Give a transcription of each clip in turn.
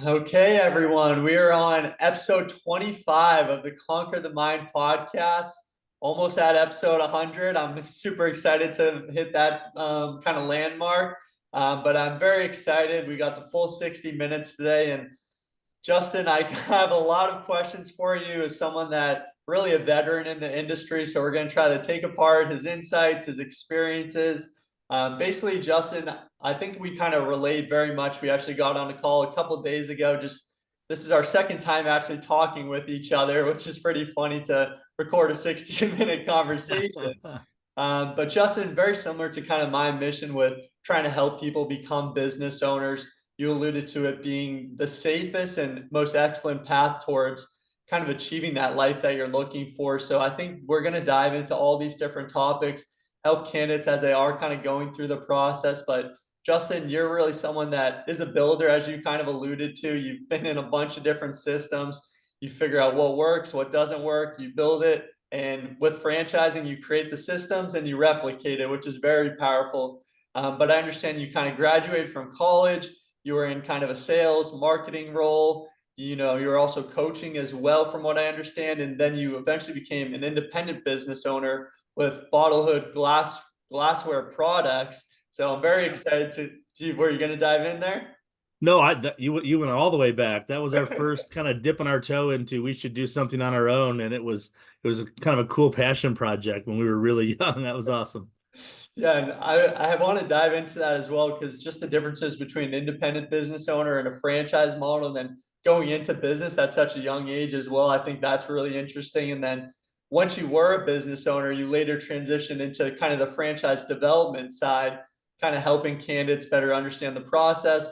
Okay, everyone, we are on episode 25 of the Conquer the Mind podcast. Almost at episode 100. I'm super excited to hit that kind of landmark, but I'm very excited. We got the full 60 minutes today, and Justin, I have a lot of questions for you as someone that really a veteran in the industry. So we're going to try to take apart his insights, his experiences. Basically, Justin, I think we kind of relate very much. We actually got on a call a couple of days ago. Just this is our second time actually talking with each other, which is pretty funny to record a 60-minute conversation. But Justin, very similar to kind of my mission with trying to help people become business owners. You alluded to it being the safest and most excellent path towards kind of achieving that life that you're looking for. So I think we're going to dive into all these different topics, help candidates as they are kind of going through the process. But Justin, you're really someone that is a builder, as you kind of alluded to. You've been in a bunch of different systems. You figure out what works, what doesn't work, you build it. And with franchising, you create the systems and you replicate it, which is very powerful. But I understand you kind of graduated from college. You were in kind of a sales marketing role. You were also coaching as well, from what I understand. And then you eventually became an independent business owner with Bottlehood glassware products. So I'm very excited to were you going to dive in there? No, you went all the way back. That was our first kind of dipping our toe into we should do something on our own, and it was a kind of a cool passion project when we were really young. That was awesome. Yeah, and I want to dive into that as well, because just the differences between an independent business owner and a franchise model, and then going into business at such a young age as well. I think that's really interesting. And then once you were a business owner, you later transitioned into kind of the franchise development side, kind of helping candidates better understand the process,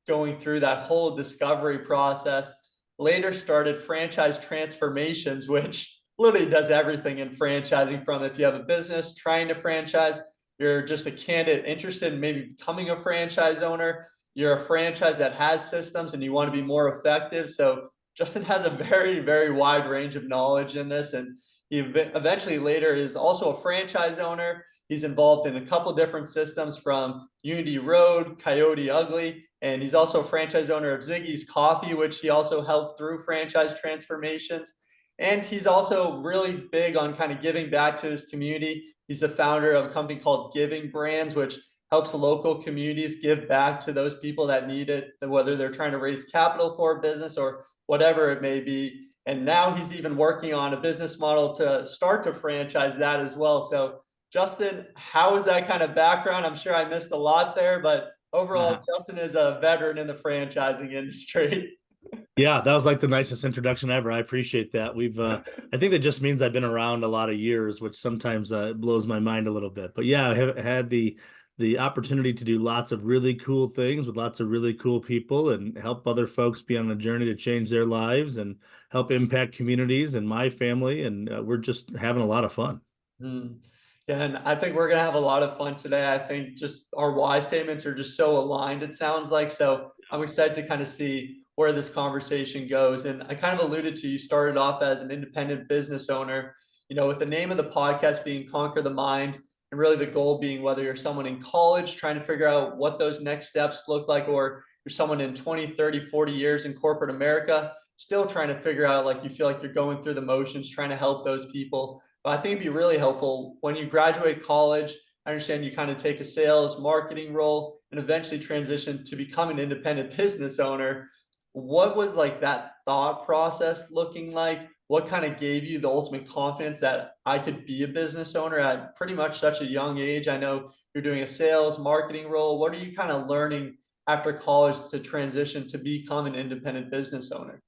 going through that whole discovery process. Later started Franchise Transformations, which literally does everything in franchising, from if you have a business trying to franchise, you're just a candidate interested in maybe becoming a franchise owner, you're a franchise that has systems and you want to be more effective. So Justin has a very, very wide range of knowledge in this. And he eventually later is also a franchise owner. He's involved in a couple different systems, from Unity Road, Coyote Ugly, and he's also a franchise owner of Ziggi's Coffee, which he also helped through franchise transformations. And he's also really big on kind of giving back to his community. He's the founder of a company called Giving Brands, which helps local communities give back to those people that need it, whether they're trying to raise capital for a business or whatever it may be. And now he's even working on a business model to start to franchise that as well. So, Justin, how is that kind of background? I'm sure I missed a lot there, but overall, Justin is a veteran in the franchising industry. Yeah, that was like the nicest introduction ever. I appreciate that. I think that just means I've been around a lot of years, which sometimes blows my mind a little bit. But yeah, I have had the opportunity to do lots of really cool things with lots of really cool people and help other folks be on a journey to change their lives and help impact communities and my family. And we're just having a lot of fun. Mm. Yeah, and I think we're gonna have a lot of fun today. I think just our why statements are just so aligned, it sounds like. So I'm excited to kind of see where this conversation goes. And I kind of alluded to, you started off as an independent business owner, with the name of the podcast being Conquer the Mind, and really the goal being whether you're someone in college trying to figure out what those next steps look like, or you're someone in 20, 30, 40 years in corporate America, still trying to figure out, like, you feel like you're going through the motions, trying to help those people. But I think it'd be really helpful when you graduate college. I understand you kind of take a sales marketing role and eventually transition to become an independent business owner. What was like that thought process looking like? What kind of gave you the ultimate confidence that I could be a business owner at pretty much such a young age? I know you're doing a sales marketing role. What are you kind of learning after college to transition to become an independent business owner?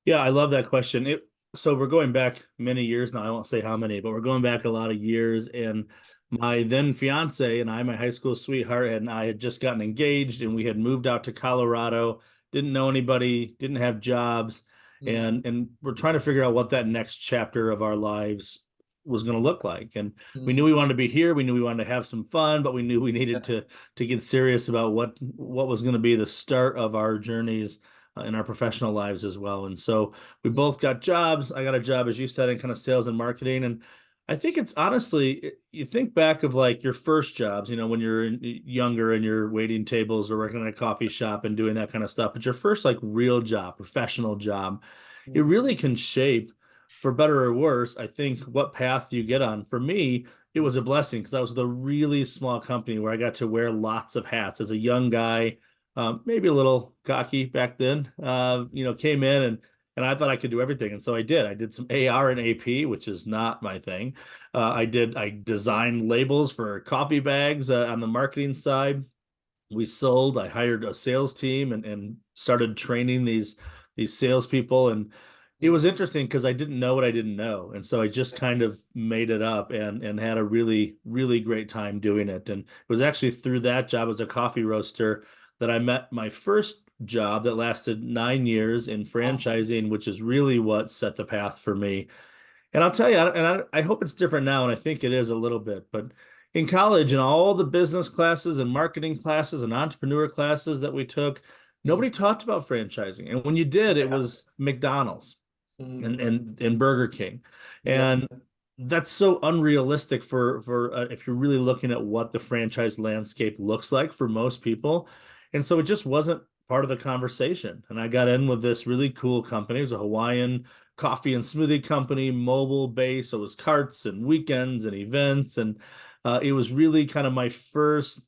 Yeah, I love that question. So we're going back many years now. I won't say how many, but we're going back a lot of years. And my then fiance and I, my high school sweetheart, and I had just gotten engaged, and we had moved out to Colorado, didn't know anybody, didn't have jobs, Mm, and we're trying to figure out what that next chapter of our lives was going to look like. And we knew mm, we wanted to be here. We knew we wanted to have some fun, but we knew we needed yeah, to get serious about what was going to be the start of our journeys in our professional lives as well. And so we both got jobs. I got a job, as you said, in kind of sales and marketing. And I think it's honestly, you think back of like your first jobs, when you're younger and you're waiting tables or working at a coffee shop and doing that kind of stuff. But your first like real job, professional job, it Mm, really can shape, for better or worse, I think, what path you get on. For me, it was a blessing because I was with a really small company where I got to wear lots of hats as a young guy, maybe a little cocky back then. Came in and I thought I could do everything. And so I did. I did some AR and AP, which is not my thing. I designed labels for coffee bags on the marketing side. I hired a sales team and started training these salespeople. And it mm, was interesting because I didn't know what I didn't know. And so I just kind of made it up and had a really, really great time doing it. And it was actually through that job as a coffee roaster that I met my first job that lasted 9 years in wow. franchising, which is really what set the path for me. And I'll tell you, I hope it's different now, and I think it is a little bit. But in college and all the business classes and marketing classes and entrepreneur classes that we took, Mm, nobody talked about franchising. And when you did, it yeah. was McDonald's Mm, and Burger King. yeah. And that's so unrealistic for if you're really looking at what the franchise landscape looks like for most people. And so it just wasn't part of the conversation. And I got in with this really cool company. It was a Hawaiian coffee and smoothie company, mobile base. So it was carts and weekends and events. And it was really kind of my first,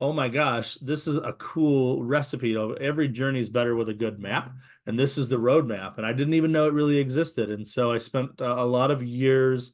oh my gosh, this is a cool recipe. Every journey is better with a good map. And this is the roadmap. And I didn't even know it really existed. And so I spent a lot of years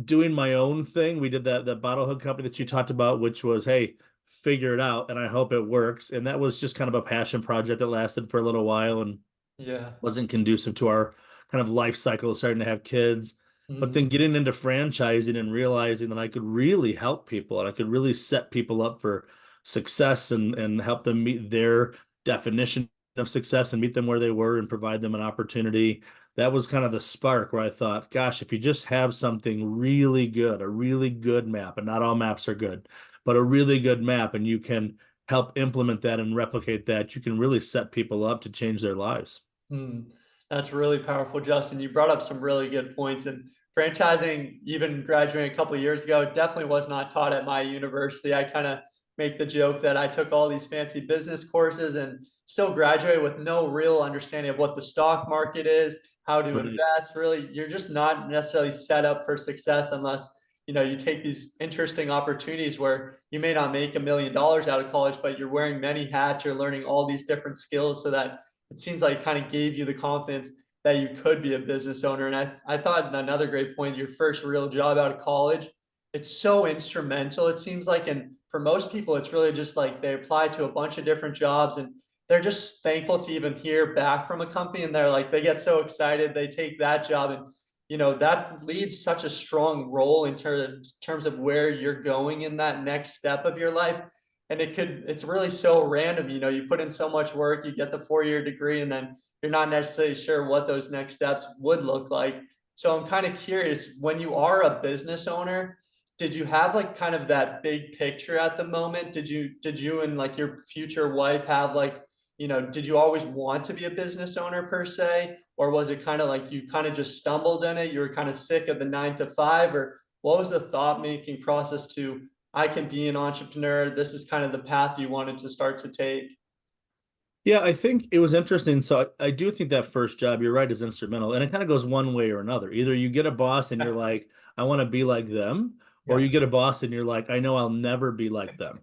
doing my own thing. We did that bottle hook company that you talked about, which was, hey, figure it out and I hope it works. And that was just kind of a passion project that lasted for a little while and Yeah. wasn't conducive to our kind of life cycle, starting to have kids. But Mm, then getting into franchising and realizing that I could really help people and I could really set people up for success and help them meet their definition of success and meet them where they were and provide them an opportunity. That was kind of the spark where I thought, gosh, if you just have something really good, a really good map, and not all maps are good, but a really good map, and you can help implement that and replicate that, you can really set people up to change their lives. mm. That's really powerful, Justin. You brought up some really good points. And franchising, even graduating a couple of years ago, definitely was not taught at my university. I kind of make the joke that I took all these fancy business courses and still graduate with no real understanding of what the stock market is, how to Right. invest. Really, you're just not necessarily set up for success unless you take these interesting opportunities where you may not make $1 million out of college, but you're wearing many hats. You're learning all these different skills so that it seems like it kind of gave you the confidence that you could be a business owner. And I thought another great point, your first real job out of college, it's so instrumental, it seems like. And for most people, it's really just like they apply to a bunch of different jobs and they're just thankful to even hear back from a company. And they're like, they get so excited, they take that job. And, that leads such a strong role in terms of where you're going in that next step of your life. And it's really so random. You put in so much work, you get the 4 year degree, and then you're not necessarily sure what those next steps would look like. So I'm kind of curious, when you are a business owner, did you have like kind of that big picture at the moment? Did you and like your future wife have like, did you always want to be a business owner per se? Or was it kind of like you kind of just stumbled in it? You were kind of sick of the 9 to 5, or what was the thought making process to I can be an entrepreneur? This is kind of the path you wanted to start to take. Yeah, I think it was interesting. So I do think that first job, you're right, is instrumental. And it kind of goes one way or another. Either you get a boss and you're like, I want to be like them, or Yeah. you get a boss and you're like, I know I'll never be like them.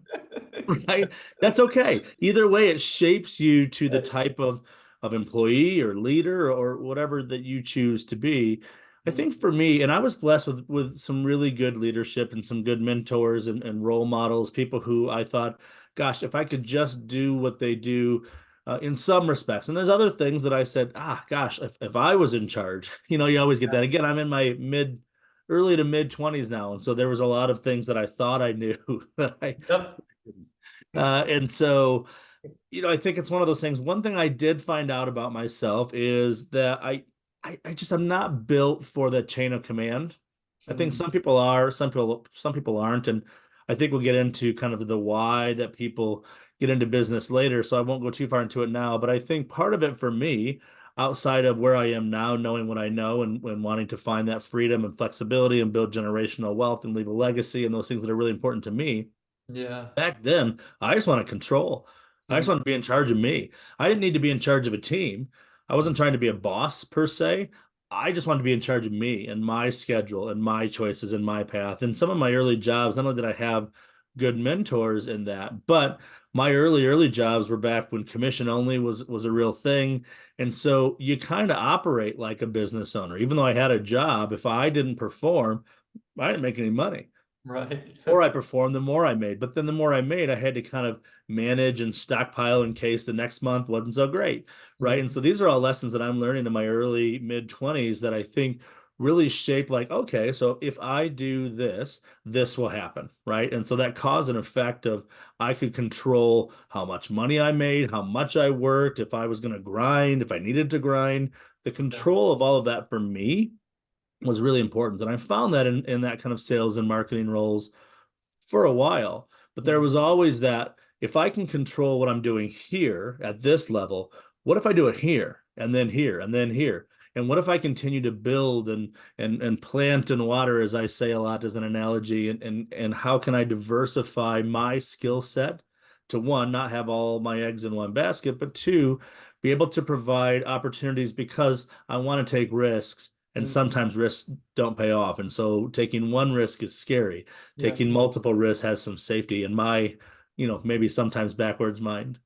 Right? That's okay. Either way, it shapes you to the type of employee or leader or whatever that you choose to be. I Mm, think for me, and I was blessed with some really good leadership and some good mentors and role models, people who I thought, gosh, if I could just do what they do in some respects. And there's other things that I said, gosh, if I was in charge, you always get that. Again, I'm in my early to mid 20s now. And so there was a lot of things that I thought I knew that I yep. and so, I think it's one of those things. One thing I did find out about myself is that I'm not built for the chain of command. I think Mm, some people are, some people aren't. And I think we'll get into kind of the why that people get into business later. So I won't go too far into it now. But I think part of it for me, outside of where I am now, knowing what I know and wanting to find that freedom and flexibility and build generational wealth and leave a legacy and those things that are really important to me. Yeah. Back then, I just want to control. I just Mm, want to be in charge of me. I didn't need to be in charge of a team. I wasn't trying to be a boss per se. I just wanted to be in charge of me and my schedule and my choices and my path. And some of my early jobs, not only did I have good mentors in that, but my early jobs were back when commission only was a real thing. And so you kind of operate like a business owner. Even though I had a job, if I didn't perform, I didn't make any money. right. More I performed, the more I made. But then the more I made, I had to kind of manage and stockpile in case the next month wasn't so great. Right. And so Mhm. these are all lessons that I'm learning in my early mid 20s that I think really shape like, okay, so if I do this, this will happen. Right. And so that cause and effect of I could control how much money I made, how much I worked, if I was going to grind, if I needed to grind, the Yeah. control of all of that for me was really important. And I found that in that kind of sales and marketing roles for a while, but there Mhm. was always that if I can control what I'm doing here at this level, what if I do it here and then here and then here? And what if I continue to build and plant and water, as I say a lot as an analogy, and how can I diversify my skill set to one, not have all my eggs in one basket, but two, be able to provide opportunities because I want to take risks. And Mhm. sometimes risks don't pay off. And so taking one risk is scary. Yeah. Taking multiple risks has some safety in my, maybe sometimes backwards mind.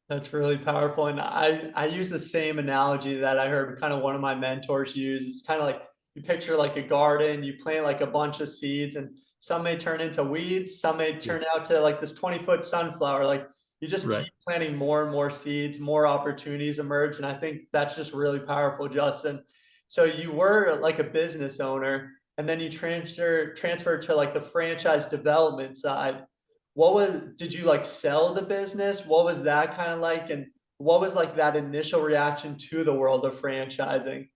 That's really powerful. And I use the same analogy that I heard kind of one of my mentors use. It's kind of like you picture like a garden, you plant like a bunch of seeds, and some may turn into weeds, some may Yeah. turn out to like this 20-foot sunflower. Like you just Right. keep planting more and more seeds, more opportunities emerge. And I think that's just really powerful, Justin. So you were like a business owner, and then you transferred to like the franchise development side. What was, did you like sell the business? What was that kind of like? And what was like that initial reaction to the world of franchising?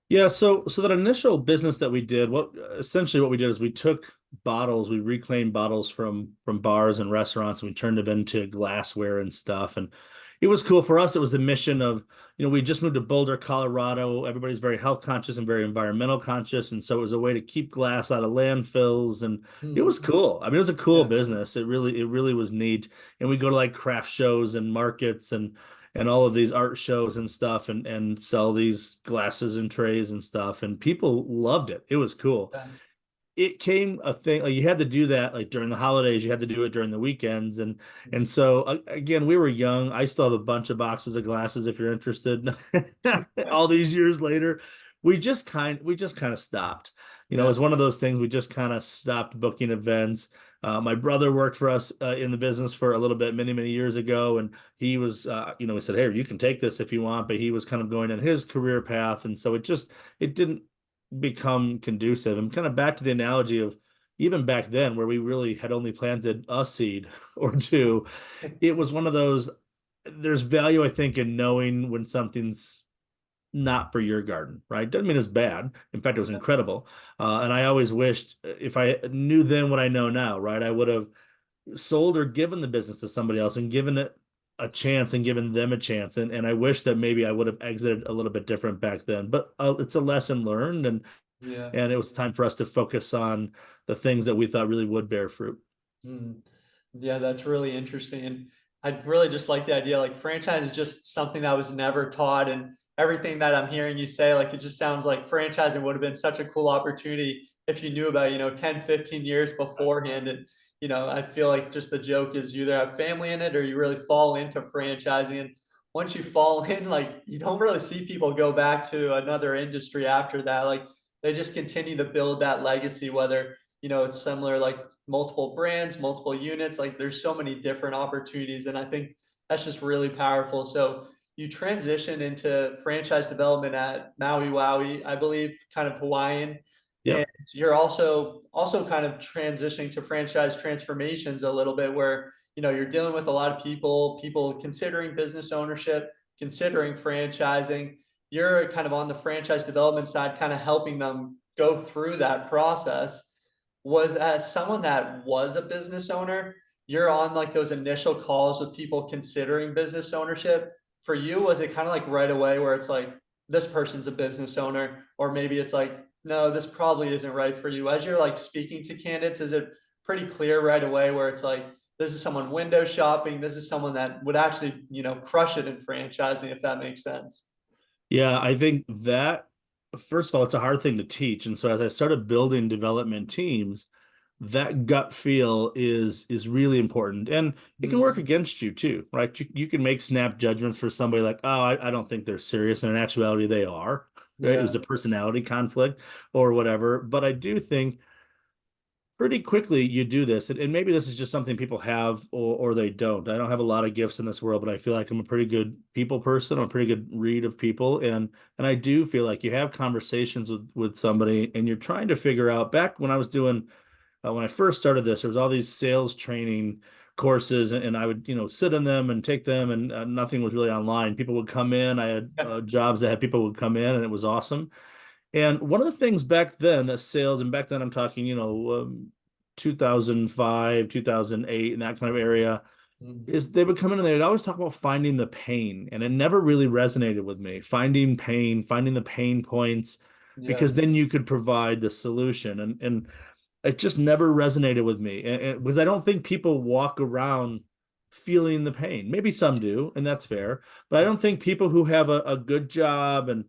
Yeah, so that initial business that we did, what essentially what we did is we took bottles, we reclaimed bottles from bars and restaurants, and we turned them into glassware and stuff. And it was cool for us. It was the mission of, we just moved to Boulder, Colorado. Everybody's very health conscious and very environmental conscious, and so it was a way to keep glass out of landfills, and it was Mhm. cool. I mean, it was a cool Yeah, business. It really was neat. And we go to like craft shows and markets and all of these art shows and stuff and sell these glasses and trays and stuff, and people loved it. It was cool. yeah, It came a thing like you had to do that like during the holidays, you had to do it during the weekends, and so again, we were young. I still have a bunch of boxes of glasses if you're interested. All these years later, we just kind of stopped. It yeah, was one of those things. We just kind of stopped booking events. My brother worked for us in the business for a little bit many years ago, and he was, he said, "Hey, you can take this if you want," but he was kind of going in his career path, and so it didn't become conducive. And kind of back to the analogy of even back then, where we really had only planted a seed or two, it was one of those. There's value, I think, in knowing when something's not for your garden, right? Doesn't mean it's bad. In fact, it was incredible. And I always wished if I knew then what I know now, right? I would have sold or given the business to somebody else and given it a chance and given them a chance. And I wish that maybe I would have exited a little bit different back then. But it's a lesson learned, yeah. and it was time for us to focus on the things that we thought really would bear fruit. Mm. Yeah, that's really interesting. And I really just like the idea, like franchise is just something that was never taught. And everything that I'm hearing you say, like it just sounds like franchising would have been such a cool opportunity if you knew about, 10, 15 years beforehand. And, I feel like just the joke is you either have family in it or you really fall into franchising. And once you fall in, like you don't really see people go back to another industry after that. Like they just continue to build that legacy, whether it's similar, like multiple brands, multiple units, like there's so many different opportunities. And I think that's just really powerful. So you transition into franchise development at Maui Wowi, I believe, kind of Hawaiian. And Yep. you're also kind of transitioning to franchise transformations a little bit where, you're dealing with a lot of people considering business ownership, considering franchising. You're kind of on the franchise development side, kind of helping them go through that process. Was as someone that was a business owner, you're on like those initial calls with people considering business ownership. for you, was it kind of like right away where it's like, this person's a business owner, or maybe it's like, no, this probably isn't right for you? As you're like speaking to candidates, is it pretty clear right away where it's like, this is someone window shopping, this is someone that would actually, crush it in franchising, if that makes sense? Yeah, I think that first of all, it's a hard thing to teach. And so as I started building development teams, that gut feel is really important. And it can work Mhm. against you too, right? You can make snap judgments for somebody like, oh, I don't think they're serious. And in actuality, they are, right? It was Yeah. a personality conflict or whatever. But I do think pretty quickly you do this, and maybe this is just something people have or they don't. I don't have a lot of gifts in this world, but I feel like I'm a pretty good people person. I'm a pretty good read of people, and I do feel like you have conversations with somebody and you're trying to figure out. Back when I was doing when I first started this, there was all these sales training courses, and I would sit in them and take them, and nothing was really online. People would come in. I had jobs that had people would come in, and it was awesome. And one of the things back then that sales, and back then I'm talking, 2005, 2008, in that kind of area, Mhm. is they would come in and they'd always talk about finding the pain. And it never really resonated with me. Finding pain, finding the pain points, Yeah. because then you could provide the solution. And it just never resonated with me, because I don't think people walk around feeling the pain. Maybe some do, and that's fair, but I don't think people who have a good job and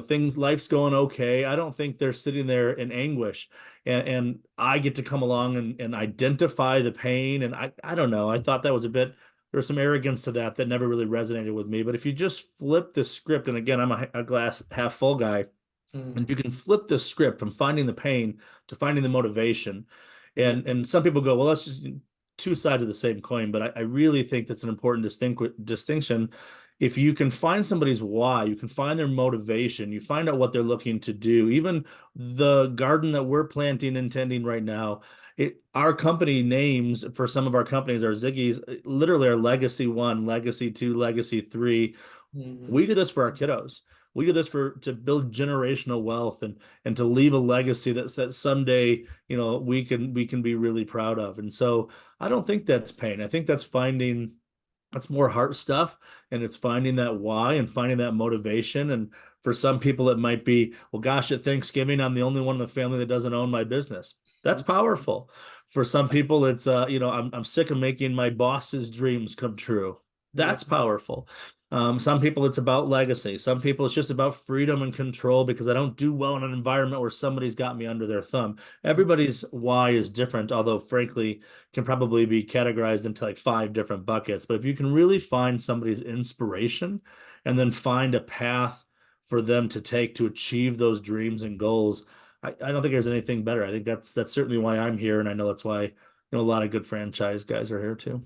things, life's going okay, I don't think they're sitting there in anguish. And I get to come along and identify the pain. And I don't know, I thought that was a bit, there was some arrogance to that never really resonated with me. But if you just flip the script, and again, I'm a glass half full guy, and if Mhm. you can flip the script from finding the pain to finding the motivation, Yeah. and some people go, well, that's just two sides of the same coin. But I really think that's an important distinction. If you can find somebody's why, you can find their motivation, you find out what they're looking to do. Even the garden that we're planting and tending right now, our company names for some of our companies are Ziggi's, literally our legacy one, legacy two, legacy three. Mhm. We do this for our kiddos. We do this to build generational wealth and to leave a legacy that someday, we can be really proud of. And so I don't think that's pain. I think that's more heart stuff, and it's finding that why and finding that motivation. And for some people it might be, well, gosh, at Thanksgiving I'm the only one in the family that doesn't own my business. That's powerful. For some people it's I'm sick of making my boss's dreams come true. Yeah. That's powerful. Some people it's about legacy. Some people it's just about freedom and control, because I don't do well in an environment where somebody's got me under their thumb. Everybody's why is different, although frankly can probably be categorized into like five different buckets. But if you can really find somebody's inspiration and then find a path for them to take to achieve those dreams and goals, I don't think there's anything better. I think that's certainly why I'm here, and I know that's why a lot of good franchise guys are here too.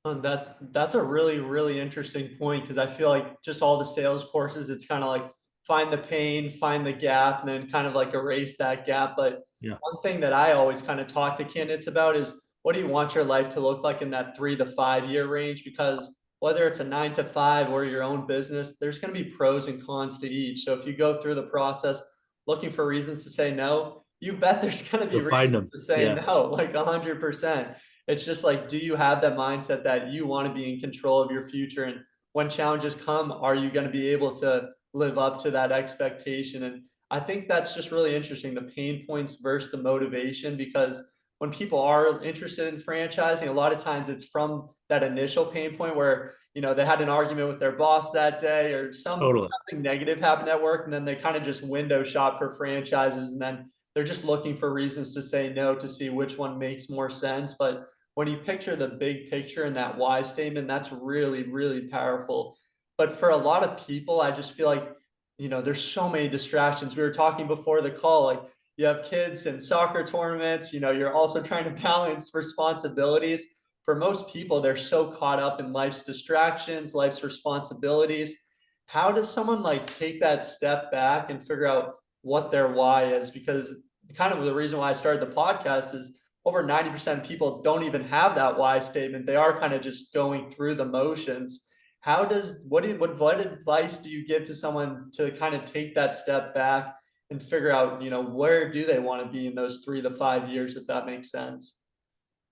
That's a really, really interesting point, because I feel like just all the sales courses, it's kind of like find the pain, find the gap, and then kind of like erase that gap. But Yeah, one thing that I always kind of talk to candidates about is, what do you want your life to look like in that 3 to 5 year range? Because whether it's a 9 to 5 or your own business, there's going to be pros and cons to each. So if you go through the process looking for reasons to say no, you bet there's going to be you'll find reasons them. to say Yeah. no, like 100%. It's just like, do you have that mindset that you want to be in control of your future? And when challenges come, are you going to be able to live up to that expectation? And I think that's just really interesting, the pain points versus the motivation, because when people are interested in franchising, a lot of times it's from that initial pain point where, they had an argument with their boss that day, or Totally. something negative happened at work, and then they kind of just window shop for franchises, and then they're just looking for reasons to say no to see which one makes more sense. But when you picture the big picture and that why statement, that's really, really powerful. But for a lot of people, I just feel like, there's so many distractions. We were talking before the call, like, you have kids and soccer tournaments, you're also trying to balance responsibilities. For most people, they're so caught up in life's distractions, life's responsibilities. How does someone like take that step back and figure out what their why is? Because kind of the reason why I started the podcast is over 90% of people don't even have that why statement. They are kind of just going through the motions. How does what advice do you give to someone to kind of take that step back and figure out, where do they want to be in those 3 to 5 years, if that makes sense?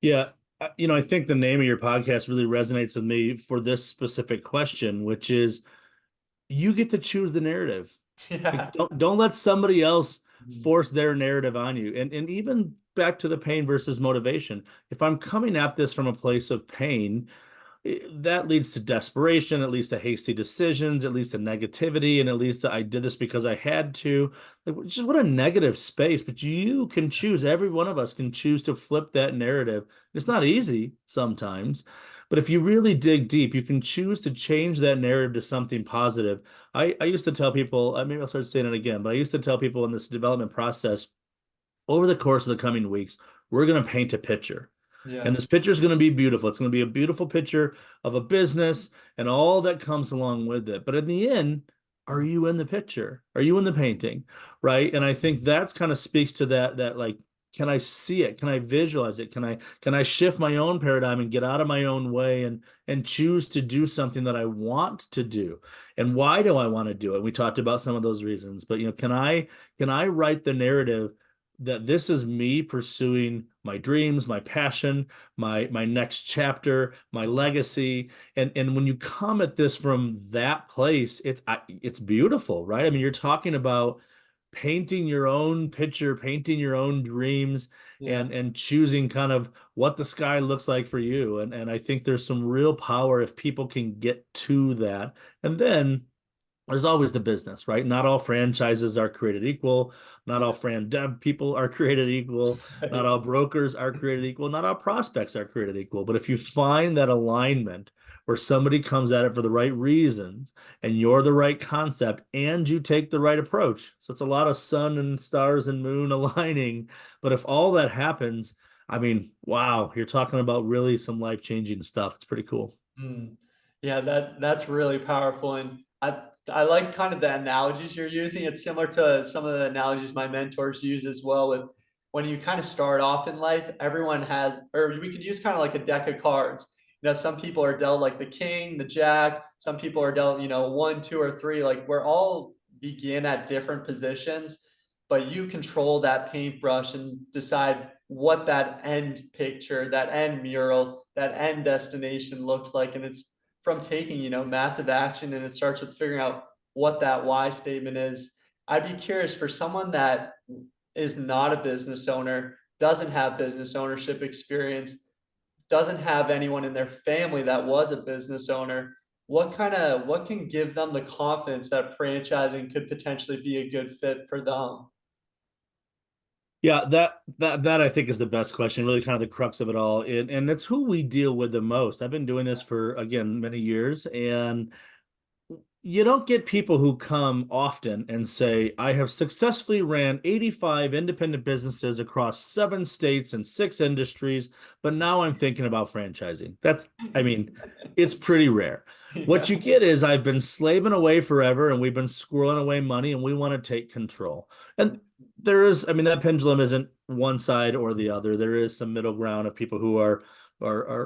Yeah. I think the name of your podcast really resonates with me for this specific question, which is you get to choose the narrative. Like, Yeah. don't let somebody else Mm. force their narrative on you. And even back to the pain versus motivation. If I'm coming at this from a place of pain, that leads to desperation, it leads to hasty decisions, it leads to negativity, and it leads to I did this because I had to. Like, just what a negative space. But you can choose, every one of us can choose to flip that narrative. It's not easy sometimes, but if you really dig deep, you can choose to change that narrative to something positive. I used to tell people, maybe I'll start saying it again, but I used to tell people in this development process, over the course of the coming weeks, we're going to paint a picture. And Yeah. this picture is going to be beautiful. It's going to be a beautiful picture of a business and all that comes along with it. But in the end, are Mm. you in the picture? Are you in the painting? Right. And I think that's kind of speaks to that like, can I see it? Can I visualize it? Can I shift my own paradigm and get out of my own way and choose to do something that I want to do? And why do I want to do it? We talked about some of those reasons, but can I write the narrative that this is me pursuing my dreams, my passion, my next chapter, my legacy. And when you come at this from that place, it's beautiful, right? I mean, you're talking about painting your own picture, painting your own dreams, Yeah. and choosing kind of what the sky looks like for you. And I think there's some real power if people can get to that. And then there's always the business, right? Not all franchises are created equal. Not all Yeah. fran dev people are created equal. Not Right. all brokers are created equal. Not all prospects are created equal. But if you find that alignment where somebody comes at it for the right reasons and you're the right concept and you take the right approach. So it's a lot of sun and stars and moon aligning. But if all that happens, I mean, wow, you're talking about really some life-changing stuff. It's pretty cool. Mm. Yeah, that's really powerful. And I like kind of the analogies you're using. It's similar to some of the analogies my mentors use as well with when you kind of start off in life, everyone has, or we could use kind of like a deck of cards. Some people are dealt like the king, the jack, some people are dealt, one, two, or three. Like we're all begin at different positions, but you control that paintbrush and decide what that end picture, that end mural, that end destination looks like. And it's from taking, massive action, and it starts with figuring out what that why statement is. I'd be curious for someone that is not a business owner, doesn't have business ownership experience, doesn't have anyone in their family that was a business owner. What can give them the confidence that franchising could potentially be a good fit for them? Yeah, that I think is the best question, really kind of the crux of it all. And it's who we deal with the most. I've been doing this for, again, many years, and you don't get people who come often and say, I have successfully ran 85 independent businesses across 7 states and 6 industries, but now I'm thinking about franchising. I mean, it's pretty rare. What Yeah. you get is I've been slaving away forever and we've been squirreling away money and we want to take control. And I mean, that pendulum isn't one side or the other. There is some middle ground of people who are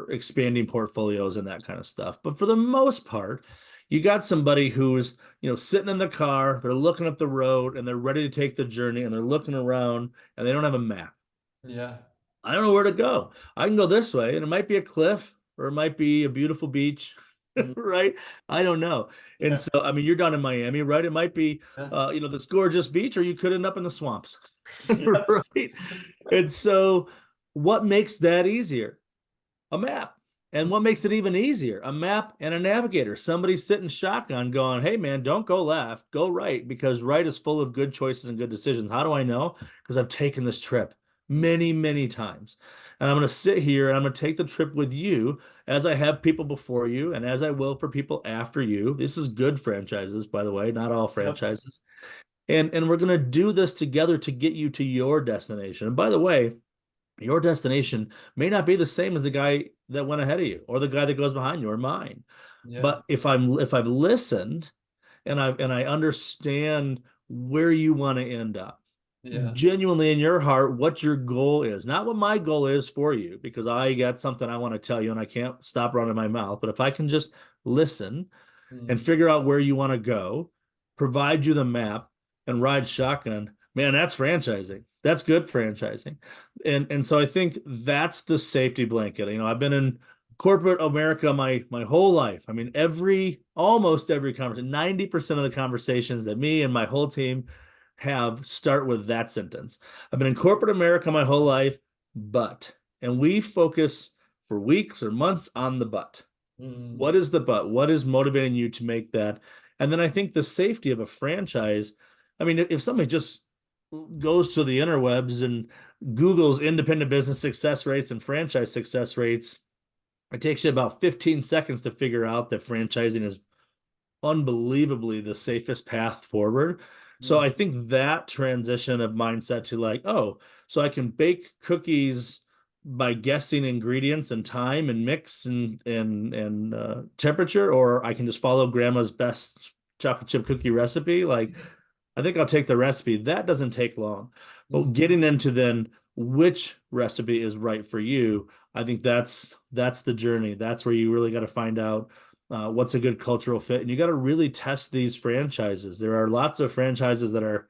expanding portfolios and that kind of stuff. But for the most part, you got somebody who's, sitting in the car, they're looking up the road and they're ready to take the journey and they're looking around and they don't have a map. Yeah. I don't know where to go. I can go this way and it might be a cliff or it might be a beautiful beach, Mm. right? I don't know. And Yeah. so, I mean, you're down in Miami, right? It might be, Yeah. this gorgeous beach, or you could end up in the swamps, Yep. right? And so, what makes that easier? A map. And what makes it even easier? A map and a navigator. Somebody sitting shotgun going, hey man, don't go left, go right, because right is full of good choices and good decisions. How do I know? Because I've taken this trip many, many times. And I'm going to sit here and I'm going to take the trip with you as I have people before you and as I will for people after you. This is good franchises, by the way, not all Yep. franchises. And we're going to do this together to get you to your destination. And by the way, your destination may not be the same as the guy that went ahead of you or the guy that goes behind you or mine. Yeah. But if I've listened and I understand where you want to end up, Yeah. genuinely in your heart, what your goal is, not what my goal is for you, because I got something I want to tell you and I can't stop running my mouth. But if I can just listen and Mm. figure out where you want to go, provide you the map and ride shotgun, man, that's franchising. That's good franchising. And so I think that's the safety blanket. I've been in corporate America my whole life. I mean, almost every conversation, 90% of the conversations that me and my whole team have start with that sentence. I've been in corporate America my whole life, and we focus for weeks or months on the but. Mm, What is the but? What is motivating you to make that? And then I think the safety of a franchise. I mean, if somebody just goes to the interwebs and Google's independent business success rates and franchise success rates, it takes you about 15 seconds to figure out that franchising is unbelievably the safest path forward. So mm, I think that transition of mindset to like, oh, so I can bake cookies by guessing ingredients and time and mix and temperature, or I can just follow grandma's best chocolate chip cookie recipe. Like, I think I'll take the recipe. That doesn't take long. But mm, getting into then which recipe is right for you, I think that's the journey. That's where you really got to find out what's a good cultural fit, and you got to really test these franchises. There are lots of franchises that are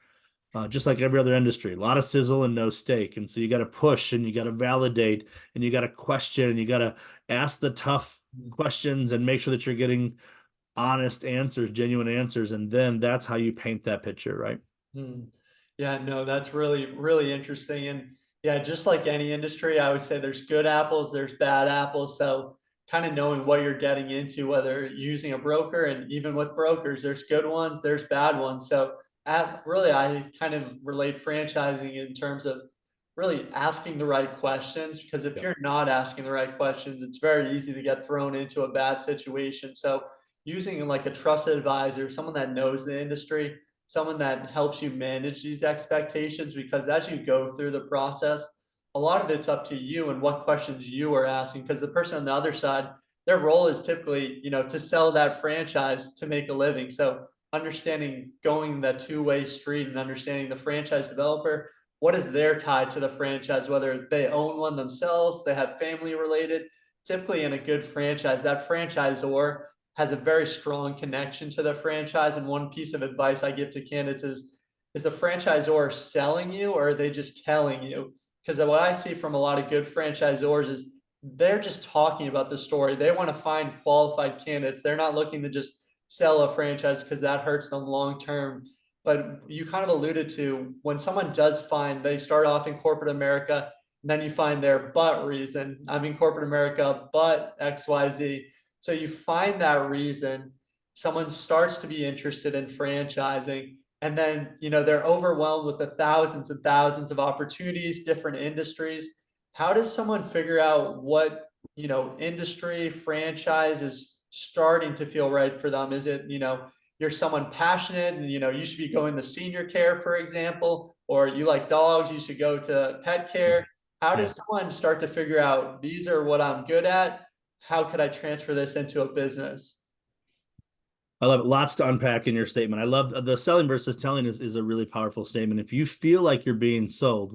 just like every other industry, a lot of sizzle and no steak, and so you got to push and you got to validate and you got to question and you got to ask the tough mm. questions and make sure that you're getting honest answers, genuine answers, and then that's how you paint that picture, right? Hmm. Yeah, no, that's really, really interesting. And yeah, just like any industry, I would say there's good apples, there's bad apples. So kind of knowing what you're getting into, whether you're using a broker, and even with brokers, there's good ones, there's bad ones. So really, I kind of relate franchising in terms of really asking the right questions, because if Yep. you're not asking the right questions, it's very easy to get thrown into a bad situation. So using like a trusted advisor, someone that knows the industry, someone that helps you manage these expectations, because as you go through the process, a lot of it's up to you and what questions you are asking, because the person on the other side, their role is typically, to sell that franchise to make a living. So understanding going that two-way street and understanding the franchise developer, what is their tie to the franchise, whether they own one themselves, they have family related. Typically in a good franchise, that franchisor has a very strong connection to the franchise. And one piece of advice I give to candidates is the franchisor selling you, or are they just telling you? Because what I see from a lot of good franchisors is they're just talking about the story. They want to find qualified candidates. They're not looking to just sell a franchise because that hurts them long term. But you kind of alluded to, when someone does find, they start off in corporate America, and then you find their but reason. I'm in corporate America, but XYZ. So you find that reason, someone starts to be interested in franchising, and then they're overwhelmed with the thousands and thousands of opportunities, different industries. How does someone figure out what industry franchise is starting to feel right for them? Is it you're someone passionate and you should be going to senior care, for example, or you like dogs, you should go to pet care? How Yeah. does someone start to figure out, these are what I'm good at, how could I transfer this into a business? I love it. Lots to unpack in your statement. I love the selling versus telling is a really powerful statement. If you feel like you're being sold,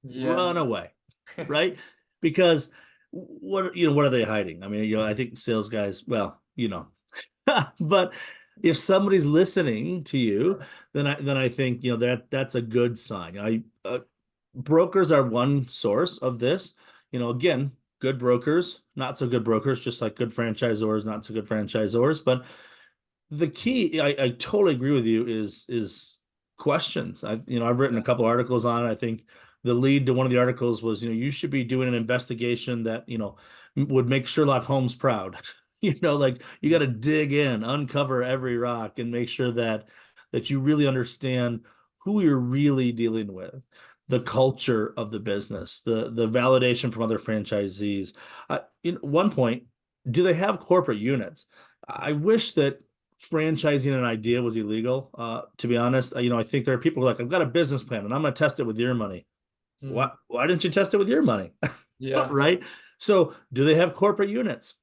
Yeah. run away, right? Because what are they hiding? I mean, I think sales guys, well, but if somebody's listening to you, then I think that's a good sign. Brokers are one source of this. Again, good brokers, not so good brokers, just like good franchisors, not so good franchisors. But the key, I totally agree with you, is questions. I've written a couple articles on it. I think the lead to one of the articles was, you should be doing an investigation that, would make Sherlock Holmes proud. Like you got to dig in, uncover every rock, and make sure that you really understand who you're really dealing with, the culture of the business, the validation from other franchisees. In one point, do they have corporate units? I wish that franchising an idea was illegal. To be honest, I think there are people who are like, I've got a business plan and I'm going to test it with your money. Mm, Why didn't you test it with your money? yeah. Right? So, do they have corporate units?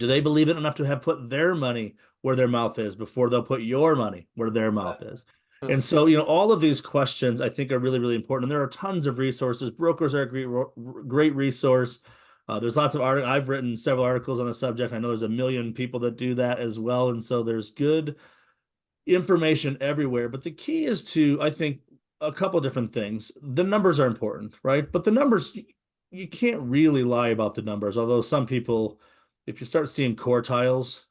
Do they believe it enough to have put their money where their mouth is before they'll put your money where their mouth is? Huh. And so, all of these questions I think are really, really important. And there are tons of resources. Brokers are a great resource. There's lots of articles. I've written several articles on the subject. I know there's a million people that do that as well. And so there's good information everywhere. But the key is to, I think, a couple different things. The numbers are important, right? But the numbers, you can't really lie about the numbers. Although some people, if you start seeing quartiles,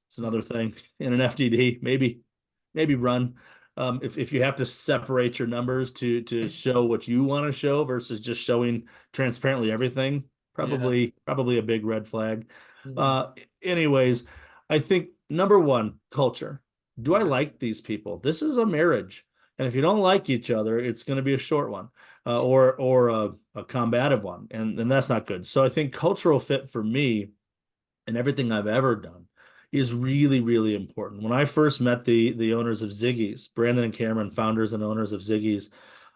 it's another thing in an FDD. Maybe run. If you have to separate your numbers to show what you want to show versus just showing transparently everything, Yeah. probably a big red flag. Mhm. Uh, anyways, I think number one, culture. Do I Yeah. like these people? This is a marriage. And if you don't like each other, it's going to be a short one, or a combative one, and that's not good. So I think cultural fit for me and everything I've ever done is really, really important. When I first met the owners of Ziggy's, Brandon and Cameron, founders and owners of Ziggy's,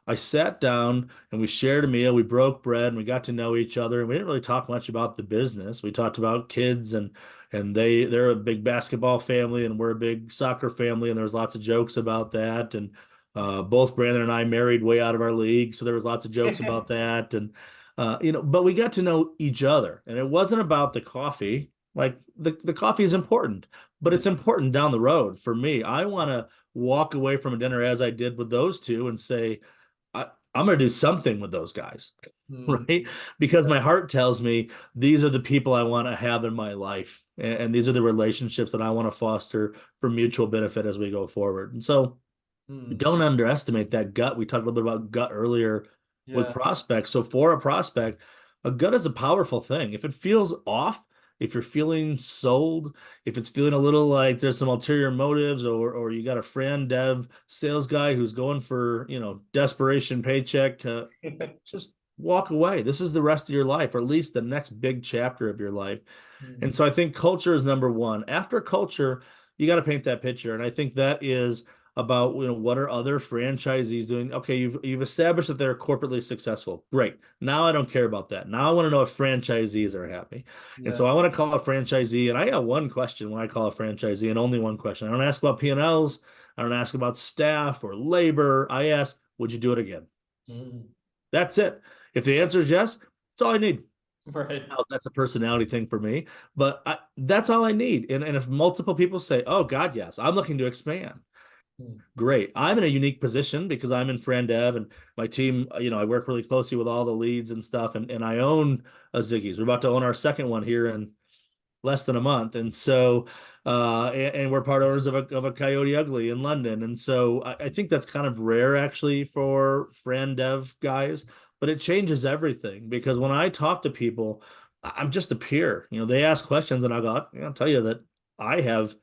I sat down and we shared a meal. We broke bread and we got to know each other. And we didn't really talk much about the business. We talked about kids and they're a big basketball family and we're a big soccer family. And there's lots of jokes about that. And both Brandon and I married way out of our league, so there was lots of jokes about that. And but we got to know each other. And it wasn't about the coffee. Like the coffee is important, but Yeah. it's important down the road for me. I want to walk away from a dinner as I did with those two and say, I'm going to do something with those guys, Mhm. right? Because my heart tells me these are the people I want to have in my life. And these are the relationships that I want to foster for mutual benefit as we go forward. And so Mhm. don't underestimate that gut. We talked a little bit about gut earlier with Yeah. prospects. So for a prospect, a gut is a powerful thing. If it feels off, if you're feeling sold, if it's feeling a little like there's some ulterior motives, or you got a friend dev sales guy who's going for, desperation paycheck, just walk away. This is the rest of your life, or at least the next big chapter of your life. And Mhm. so I think culture is number one. After culture, you got to paint that picture. And I think that is about, what are other franchisees doing? Okay, you've established that they're corporately successful. Great. Now I don't care about that. Now I want to know if franchisees are happy. And Yeah. so I want to call a franchisee, and I got one question when I call a franchisee, and only one question. I don't ask about P&Ls. I don't ask about staff or labor. I ask, would you do it again? Mhm. That's it. If the answer is yes, that's all I need. Right. Now, that's a personality thing for me, but that's all I need. And if multiple people say, "Oh God, yes, I'm looking to expand," Mhm. great. I'm in a unique position because I'm in Friend Dev and my team. I work really closely with all the leads and stuff, and I own a Ziggy's. We're about to own our second one here in less than a month. And so, and we're part owners of a Coyote Ugly in London. And so I think that's kind of rare actually for friend dev guys, but it changes everything because when I talk to people, I'm just a peer. They ask questions and I go, I'll tell you that I have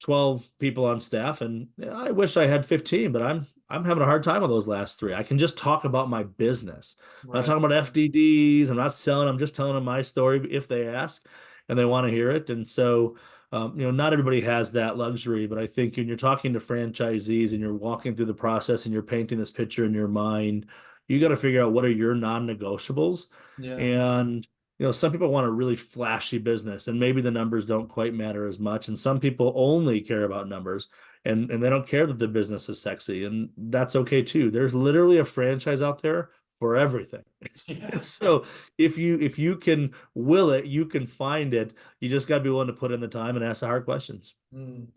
12 people on staff and I wish I had 15, but I'm having a hard time with those last three. I can just talk about my business. I'm not Right. talking about FDDs. I'm not selling. I'm just telling them my story if they ask and they want to hear it. And so, not everybody has that luxury, but I think when you're talking to franchisees and you're walking through the process and you're painting this picture in your mind, you got to figure out what are your non-negotiables. Yeah. And some people want a really flashy business and maybe the numbers don't quite matter as much. And some people only care about numbers and they don't care that the business is sexy. And that's okay too. There's literally a franchise out there for everything. Yeah. And so if you can will it, you can find it. You just got to be willing to put in the time and ask the hard questions. Mm.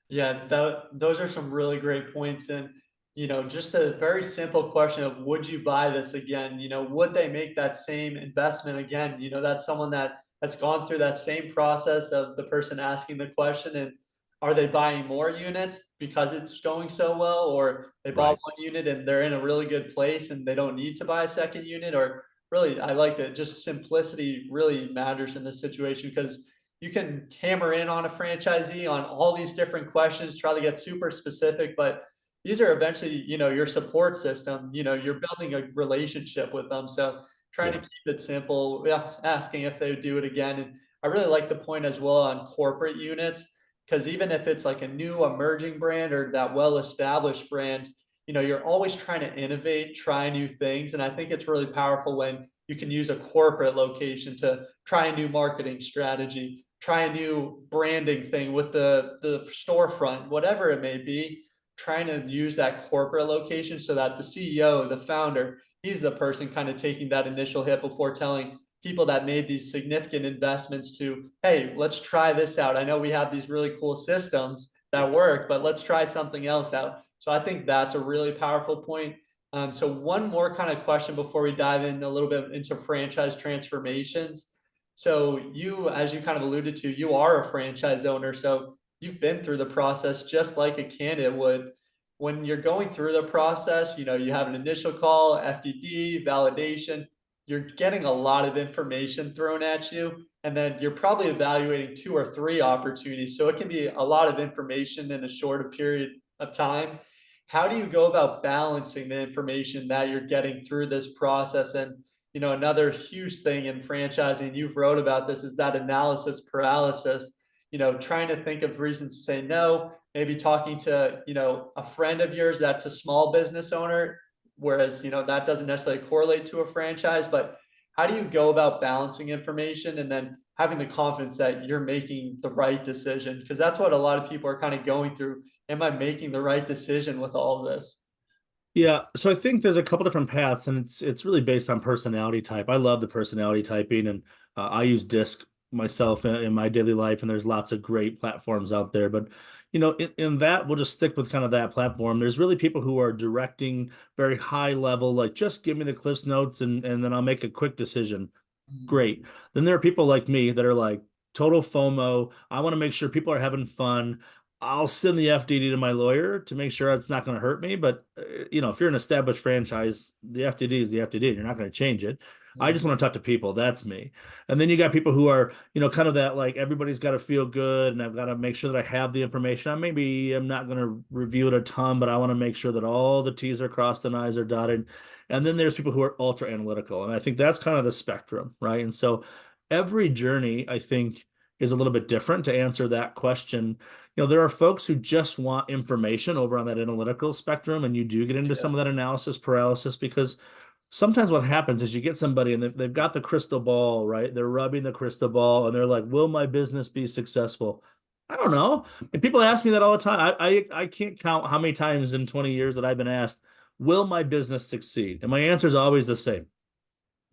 Yeah, those are some really great points. And, just a very simple question of would you buy this again? Would they make that same investment again? That's someone that's gone through that same process of the person asking the question. And are they buying more units because it's going so well, or they bought Right. one unit and they're in a really good place and they don't need to buy a second unit? Or really, I like that just simplicity really matters in this situation because you can hammer in on a franchisee on all these different questions, try to get super specific, but these are eventually, your support system, you're building a relationship with them. So trying to Yeah. keep it simple, asking if they would do it again. And I really like the point as well on corporate units, because even if it's like a new emerging brand or that well-established brand, you're always trying to innovate, try new things. And I think it's really powerful when you can use a corporate location to try a new marketing strategy, try a new branding thing with the storefront, whatever it may be, trying to use that corporate location so that the CEO, the founder, he's the person kind of taking that initial hit before telling people that made these significant investments to, hey, let's try this out. I know we have these really cool systems that work, but let's try something else out. So I think that's a really powerful point. So one more kind of question before we dive in a little bit into franchise transformations. So you, as you kind of alluded to, you are a franchise owner. So you've been through the process just like a candidate would. When you're going through the process, you have an initial call, FDD, validation. You're getting a lot of information thrown at you, and then you're probably evaluating two or three opportunities. So it can be a lot of information in a shorter period of time. How do you go about balancing the information that you're getting through this process? And another huge thing in franchising, you've wrote about this, is that analysis paralysis. Trying to think of reasons to say no, maybe talking to a friend of yours that's a small business owner, whereas that doesn't necessarily correlate to a franchise. But how do you go about balancing information and then having the confidence that you're making the right decision? Because that's what a lot of people are kind of going through. Am I making the right decision with all of this? Yeah, so I think there's a couple different paths, and it's really based on personality type. I love the personality typing, and I use Disc myself in my daily life, and there's lots of great platforms out there. But in that, we'll just stick with kind of that platform. There's really people who are directing very high level, like just give me the Cliff's notes, and then I'll make a quick decision. Great. Then there are people like me that are like total FOMO. I want to make sure people are having fun. I'll send the FDD to my lawyer to make sure it's not going to hurt me. But if you're an established franchise, the FDD is the FDD. You're not going to change it. I just want to talk to people. That's me. And then you got people who are, kind of that like everybody's got to feel good, and I've got to make sure that I have the information. I'm not going to review it a ton, but I want to make sure that all the T's are crossed and I's are dotted. And then there's people who are ultra analytical. And I think that's kind of the spectrum, right? And so every journey, I think, is a little bit different to answer that question. There are folks who just want information over on that analytical spectrum, and you do get into some of that analysis paralysis because sometimes what happens is you get somebody and they've got the crystal ball, right? They're rubbing the crystal ball and they're like, will my business be successful? I don't know. And people ask me that all the time. I can't count how many times in 20 years that I've been asked, will my business succeed? And my answer is always the same.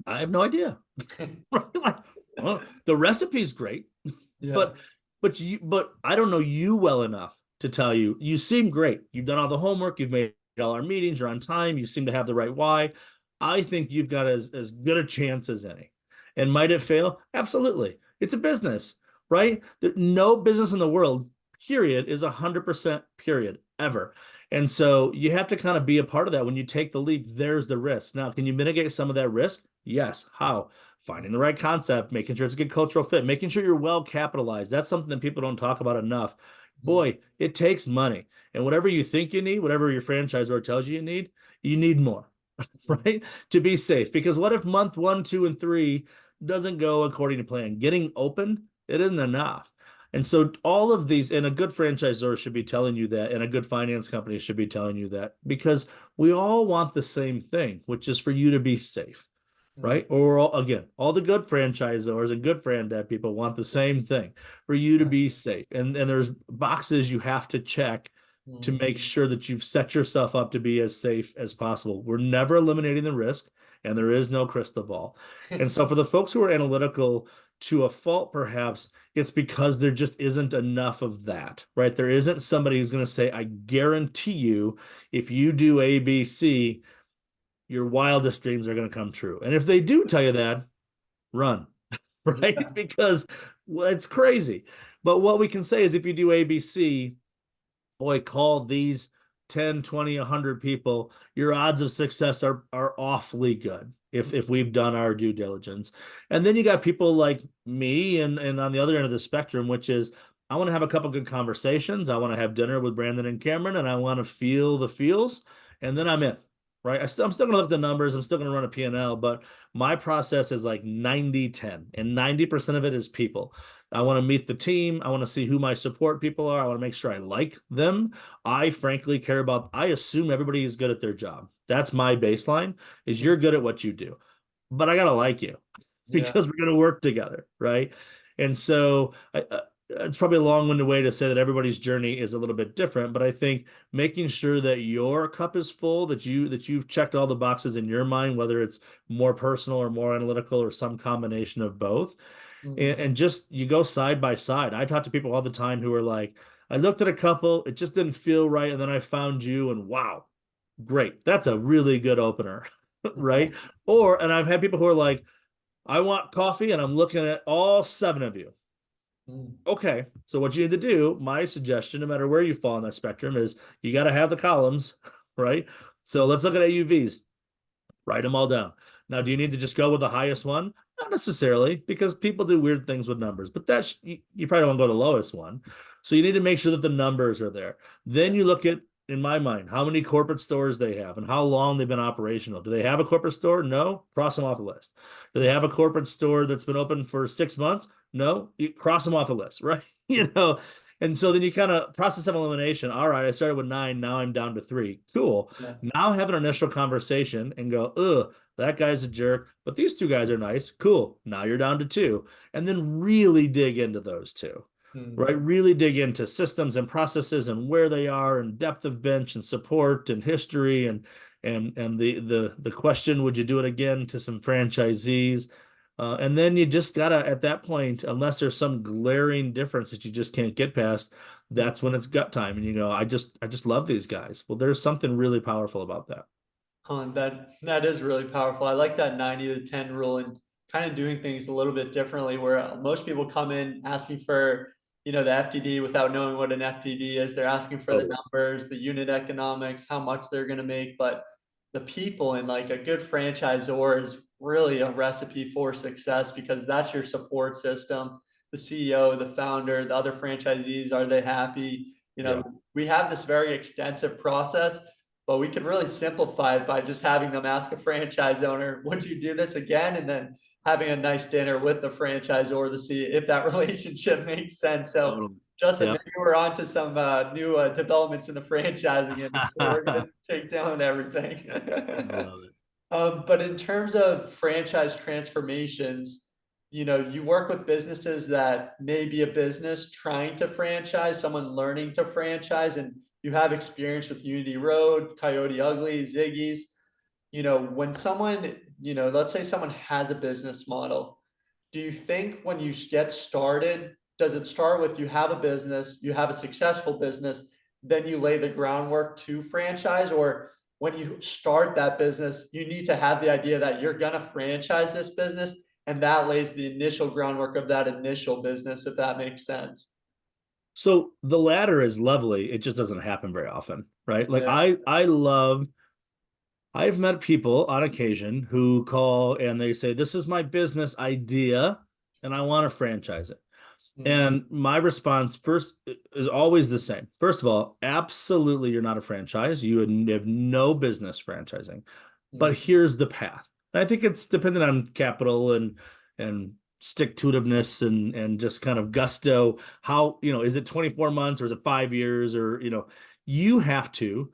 I have no idea. Like, well, the recipe's great, Yeah. but but I don't know you well enough to tell you. You seem great. You've done all the homework. You've made all our meetings. You're on time. You seem to have the right why. I think you've got as good a chance as any. And might it fail? Absolutely. It's a business, right? No business in the world, period, is 100% period ever. And so you have to kind of be a part of that. When you take the leap, there's the risk. Now, can you mitigate some of that risk? Yes. How? Finding the right concept, making sure it's a good cultural fit, making sure you're well capitalized. That's something that people don't talk about enough. Boy, it takes money. And whatever you think you need, whatever your franchisor tells you need more, right? To be safe. Because what if month 1, 2, and 3 doesn't go according to plan? Getting open, it isn't enough. And so all of these, and a good franchisor should be telling you that, and a good finance company should be telling you that, because we all want the same thing, which is for you to be safe, right? Or all the good franchisors and good franchise people want the same thing, for you to be safe. And there's boxes you have to check to make sure that you've set yourself up to be as safe as possible. We're never eliminating the risk, and there is no crystal ball. And so for the folks who are analytical to a fault, perhaps it's because there just isn't enough of that, right? There isn't somebody who's going to say, I guarantee you, if you do A, B, C, your wildest dreams are going to come true. And if they do tell you that, run, right? Yeah. Because well, it's crazy. But what we can say is if you do A, B, C, boy, call these 10, 20, 100 people, your odds of success are awfully good if we've done our due diligence. And then you got people like me and on the other end of the spectrum, which is I want to have a couple good conversations. I want to have dinner with Brandon and Cameron, and I want to feel the feels, and then I'm in. Right. I'm still going to look at the numbers. I'm still going to run a P&L, but my process is like 90-10, and 90% of it is people. I want to meet the team. I want to see who my support people are. I want to make sure I like them. I frankly care about, I assume everybody is good at their job. That's my baseline, is you're good at what you do, but I got to like you Yeah. because we're going to work together. Right. And so it's probably a long-winded way to say that everybody's journey is a little bit different, but I think making sure that your cup is full, that you've checked all the boxes in your mind, whether it's more personal or more analytical or some combination of both, and just you go side by side. I talk to people all the time who are like, I looked at a couple, it just didn't feel right, and then I found you, and wow, Great. That's a really good opener, Okay. right? Or, and I've had people who are like, I want coffee and I'm looking at all 7 of you. Mm. Okay. So what you need to do, my suggestion, no matter where you fall on that spectrum, is you got to have the columns, right? So let's look at AUVs. Write them all down. Now, do you need to just go with the highest one? Not necessarily, because people do weird things with numbers, but that's you probably don't want to go to the lowest one. So you need to make sure that the numbers are there. Then you look at, in my mind, how many corporate stores they have and how long they've been operational. Do they have a corporate store? No, cross them off the list. Do they have a corporate store that's been open for 6 months? No, you cross them off the list, right? You know, and so then you kind of process of elimination. All right, I started with 9, now I'm down to 3. Cool. Yeah. Now have an initial conversation and go, ugh, that guy's a jerk, but these 2 guys are nice. Cool. Now you're down to 2. And then really dig into those 2, Mm. right? Really dig into systems and processes and where they are and depth of bench and support and history and the question, would you do it again, to some franchisees? And then you just gotta, at that point, unless there's some glaring difference that you just can't get past, that's when it's gut time. And you go, I just love these guys. Well, there's something really powerful about that. That is really powerful. I like that 90 to 10 rule and kind of doing things a little bit differently where most people come in asking for, the FTD without knowing what an FTD is. They're asking for the Totally. numbers, the unit economics, how much they're going to make, but the people and like a good franchisor is really a recipe for success because that's your support system. The CEO, the founder, the other franchisees, are they happy? Yeah. We have this very extensive process, but we could really simplify it by just having them ask a franchise owner, would you do this again? And then having a nice dinner with the franchisor to see if that relationship makes sense. So, Totally. Justin, Yep. maybe we're on to some new developments in the franchising industry. We're going I to take down everything. love it. But in terms of franchise transformations, you work with businesses that may be a business trying to franchise, someone learning to franchise, and you have experience with Unity Road, Coyote Ugly, Ziggy's. When someone, let's say someone has a business model, do you think when you get started, does it start with you have a business, you have a successful business, then you lay the groundwork to franchise? Or when you start that business, you need to have the idea that you're going to franchise this business, and that lays the initial groundwork of that initial business, if that makes sense? So the latter is lovely. It just doesn't happen very often, right? Like Yeah. I've met people on occasion who call and they say, this is my business idea and I want to franchise it. Mm, And my response first is always the same. First of all, absolutely, you're not a franchise. You have no business franchising. But mm, here's the path. And I think it's dependent on capital and stick to itiveness and just kind of gusto. How, is it 24 months or is it 5 years or, you have to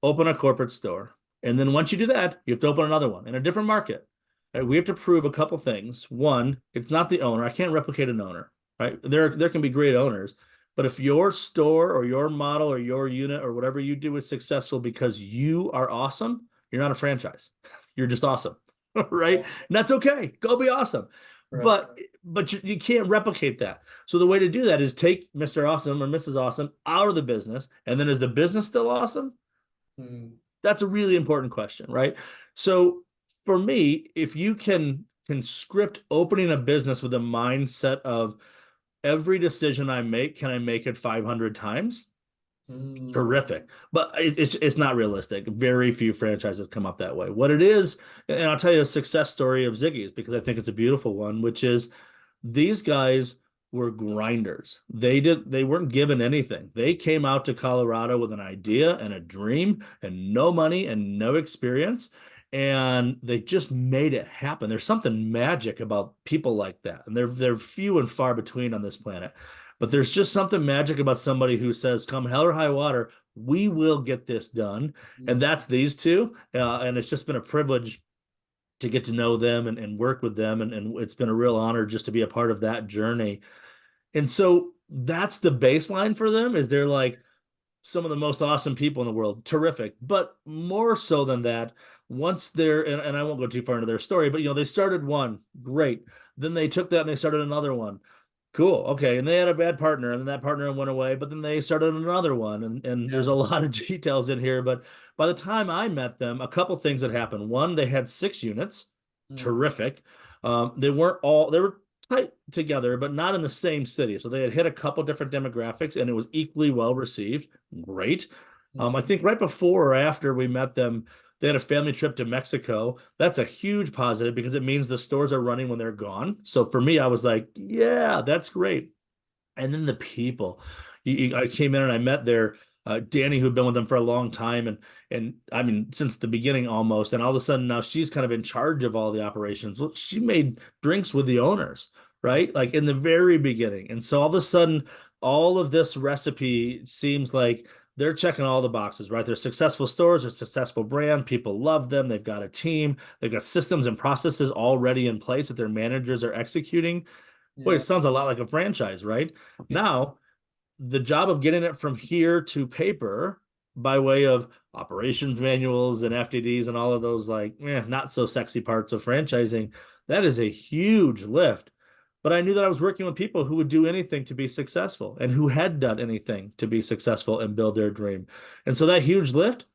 open a corporate store. And then once you do that, you have to open another one in a different market. Right? We have to prove a couple things. One, it's not the owner. I can't replicate an owner, right? There can be great owners, but if your store or your model or your unit or whatever you do is successful because you are awesome, you're not a franchise. You're just awesome, right? yeah, And that's okay. Go be awesome. right. But you can't replicate that. So the way to do that is take Mr. Awesome or Mrs. Awesome out of the business, and then is the business still awesome? Mm, That's a really important question, right? So for me, if you can script opening a business with a mindset of every decision I make, can I make it 500 times? mm, Terrific. But it's not realistic. Very few franchises come up that way. What it is, and I'll tell you a success story of Ziggy's because I think it's a beautiful one, which is these guys were grinders. They weren't given anything. They came out to Colorado with an idea and a dream and no money and no experience. And they just made it happen. There's something magic about people like that. And they're few and far between on this planet. But there's just something magic about somebody who says, come hell or high water, we will get this done. And mm, that's these two. And it's just been a privilege to get to know them and work with them. And it's been a real honor just to be a part of that journey. And so that's the baseline for them is they're like some of the most awesome people in the world. Terrific. But more so than that, once they're, and I won't go too far into their story, but they started one, great. Then they took that and they started another one. Cool. Okay. And they had a bad partner, and then that partner went away, but then they started another one. And Yeah. there's a lot of details in here. But by the time I met them, a couple things had happened. One, they had 6 units. Mm, Terrific. They were tight together, but not in the same city. So they had hit a couple different demographics and it was equally well received. Great. mm, I think right before or after we met them, they had a family trip to Mexico. That's a huge positive because it means the stores are running when they're gone. So for me, I was like, yeah, that's great. And then the people, I came in and I met their Danny, who'd been with them for a long time, and I mean since the beginning almost. And all of a sudden now she's kind of in charge of all the operations. Well, she made drinks with the owners, right? Like in the very beginning. And so all of a sudden, all of this recipe seems like they're checking all the boxes, right? They're successful stores, they're successful brand, people love them, they've got a team, they've got systems and processes already in place that their managers are executing. Boy, it yeah. sounds a lot like a franchise, right? Now, the job of getting it from here to paper by way of operations manuals and FDDs and all of those like not so sexy parts of franchising, that is a huge lift. But I knew that I was working with people who would do anything to be successful and who had done anything to be successful and build their dream. And so that huge lift,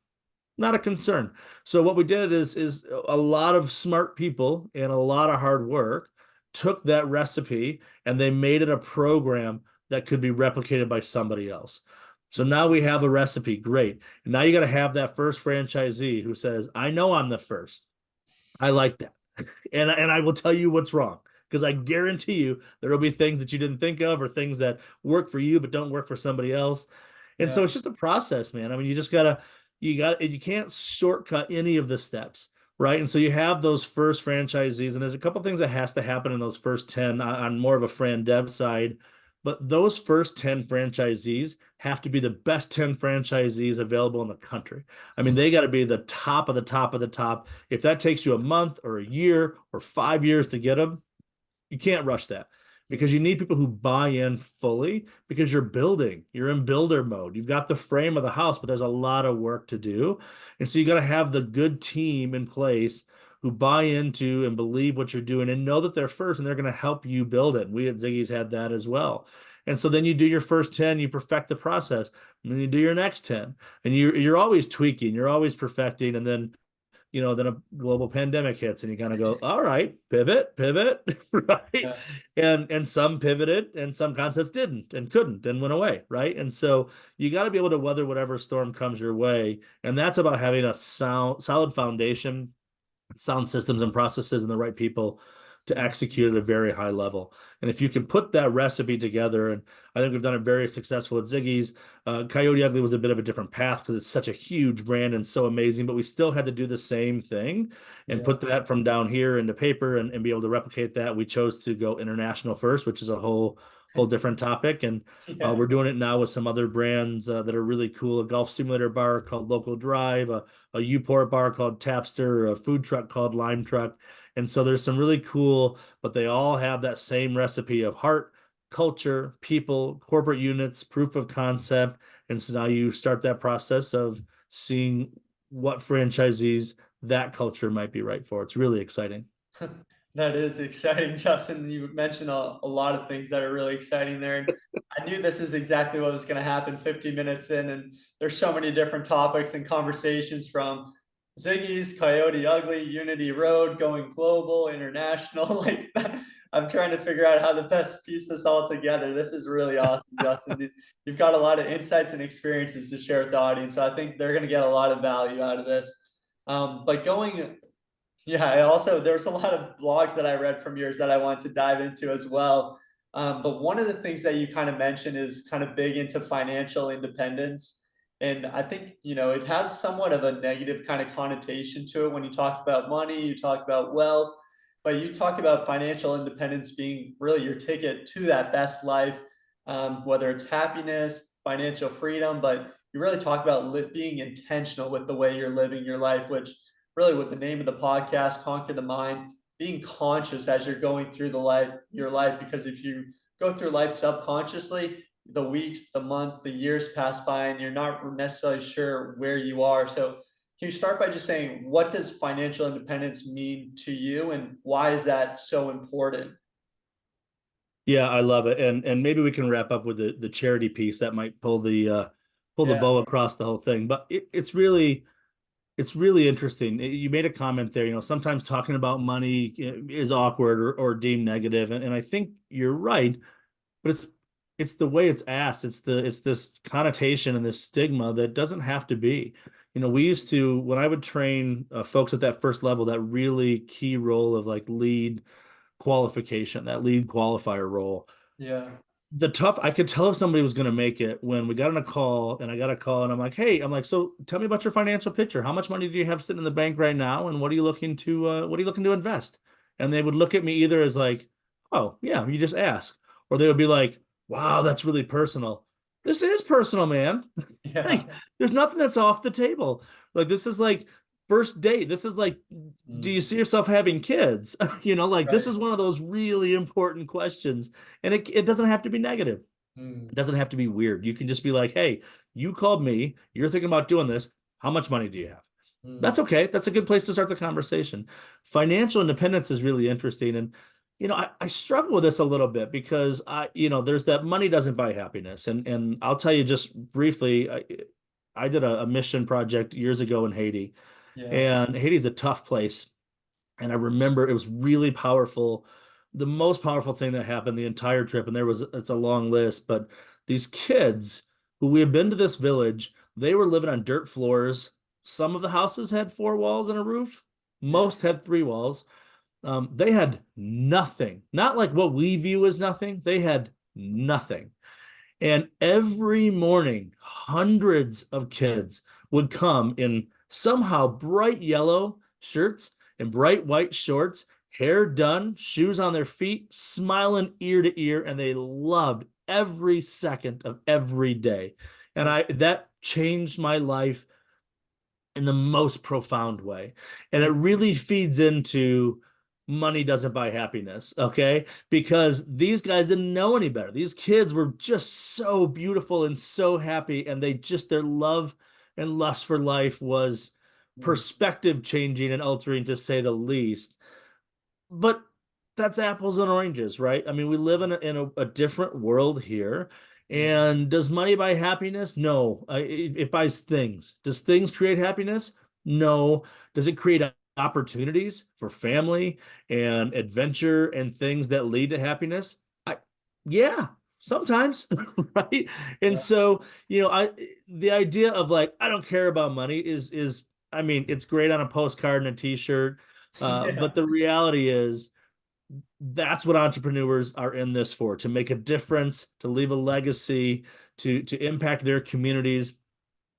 not a concern. So what we did is a lot of smart people and a lot of hard work took that recipe and they made it a program that could be replicated by somebody else. So now we have a recipe, great. And now you got to have that first franchisee who says, "I know I'm the first. I like that." And I will tell you what's wrong because I guarantee you there will be things that you didn't think of or things that work for you but don't work for somebody else. And so Yeah. it's just a process, man. I mean, you can't shortcut any of the steps, right? And so you have those first franchisees, and there's a couple things that has to happen in those first 10 on more of a fran dev side. But those first 10 franchisees have to be the best 10 franchisees available in the country. I mean, they got to be the top of the top of the top. If that takes you a month or a year or 5 years to get them, you can't rush that because you need people who buy in fully because you're in builder mode. You've got the frame of the house, but there's a lot of work to do. And so you got to have the good team in place who buy into and believe what you're doing and know that they're first and they're going to help you build it. We at Ziggy's had that as well. And so then you do your first 10, you perfect the process, and then you do your next 10. And you're always tweaking, you're always perfecting, and then a global pandemic hits and you kind of go, all right, pivot, right? Yeah. And some pivoted and some concepts didn't and couldn't and went away, right? And so you got to be able to weather whatever storm comes your way. And that's about having a solid foundation, sound systems and processes and the right people to Mm, execute at a very high level. And if you can put that recipe together, and I think we've done it very successful at Ziggy's. Coyote Ugly was a bit of a different path because it's such a huge brand and so amazing, but we still had to do the same thing and yeah. put that from down here into paper and be able to replicate that. We chose to go international first, which is a whole different topic. And Yeah. we're doing it now with some other brands that are really cool. A golf simulator bar called Local Drive, a U-Port bar called Tapster, a food truck called Lime Truck. And so there's some really cool, but they all have that same recipe of heart, culture, people, corporate units, proof of concept. And so now you start that process of seeing what franchisees that culture might be right for. It's really exciting. That is exciting, Justin. You mentioned a lot of things that are really exciting there. And I knew this is exactly what was going to happen 50 minutes in. And there's so many different topics and conversations from Ziggy's, Coyote Ugly, Unity Road, going global, international. Like I'm trying to figure out how to best piece this all together. This is really awesome, Justin. You've got a lot of insights and experiences to share with the audience. So I think they're going to get a lot of value out of this. But going yeah, I also there's a lot of blogs that I read from yours that I want to dive into as well. But one of the things that you kind of mentioned is kind of big into financial independence. And I think, it has somewhat of a negative kind of connotation to it when you talk about money, you talk about wealth, but you talk about financial independence being really your ticket to that best life, whether it's happiness, financial freedom, but you really talk about being intentional with the way you're living your life, which really with the name of the podcast, Conquer the Mind, being conscious as you're going through your life, because if you go through life subconsciously, the weeks, the months, the years pass by and you're not necessarily sure where you are. So can you start by just saying, what does financial independence mean to you and why is that so important? Yeah, I love it. And maybe we can wrap up with the charity piece that might pull the Yeah, bow across the whole thing. But it's really interesting. You made a comment there, sometimes talking about money is awkward or deemed negative. And I think you're right, but it's the way it's asked. It's this connotation and this stigma that doesn't have to be. We used to, when I would train folks at that first level, that really key role of like lead qualification, that lead qualifier role. yeah, I could tell if somebody was going to make it when we got on a call and I got a call and I'm like, hey, so tell me about your financial picture. How much money do you have sitting in the bank right now? And what are you looking to invest? And they would look at me either as like, oh, yeah, you just ask. Or they would be like, wow, that's really personal. This is personal, man. yeah. Like, there's nothing that's off the table. Like, this is like first date. This is like, do you see Mhm. yourself having kids? Like this Right. is one of those really important questions. And it doesn't have to be negative. Mm, It doesn't have to be weird. You can just be like, hey, you called me. You're thinking about doing this. How much money do you have? mm, That's okay. That's a good place to start the conversation. Financial independence is really interesting. And, I struggle with this a little bit because there's that money doesn't buy happiness. And I'll tell you just briefly, I did a mission project years ago in Haiti, yeah. and Haiti's a tough place. And I remember it was really powerful. The most powerful thing that happened the entire trip, and it's a long list, but these kids who we had been to this village, they were living on dirt floors. Some of the houses had four walls and a roof. Yeah. Most had three walls. They had nothing, not like what we view as nothing. They had nothing. And every morning, hundreds of kids would come in somehow bright yellow shirts and bright white shorts, hair done, shoes on their feet, smiling ear to ear, and they loved every second of every day. And Mm, that changed my life in the most profound way. And it mm, really feeds into money doesn't buy happiness, okay? Because these guys didn't know any better. These kids were just so beautiful and so happy, and their love and lust for life was mm, perspective changing and altering, to say the least. But that's apples and oranges, right? I mean, we live in a different world here. mm, And does money buy happiness? No. It buys things. Does things create happiness? No. Does it create opportunities for family and adventure and things that lead to happiness? Yeah, sometimes, right? And yeah. so, the idea of like, I don't care about money is, I mean, it's great on a postcard and a t-shirt. Yeah. But the reality is that's what entrepreneurs are in this for, to make a difference, to leave a legacy, to impact their communities,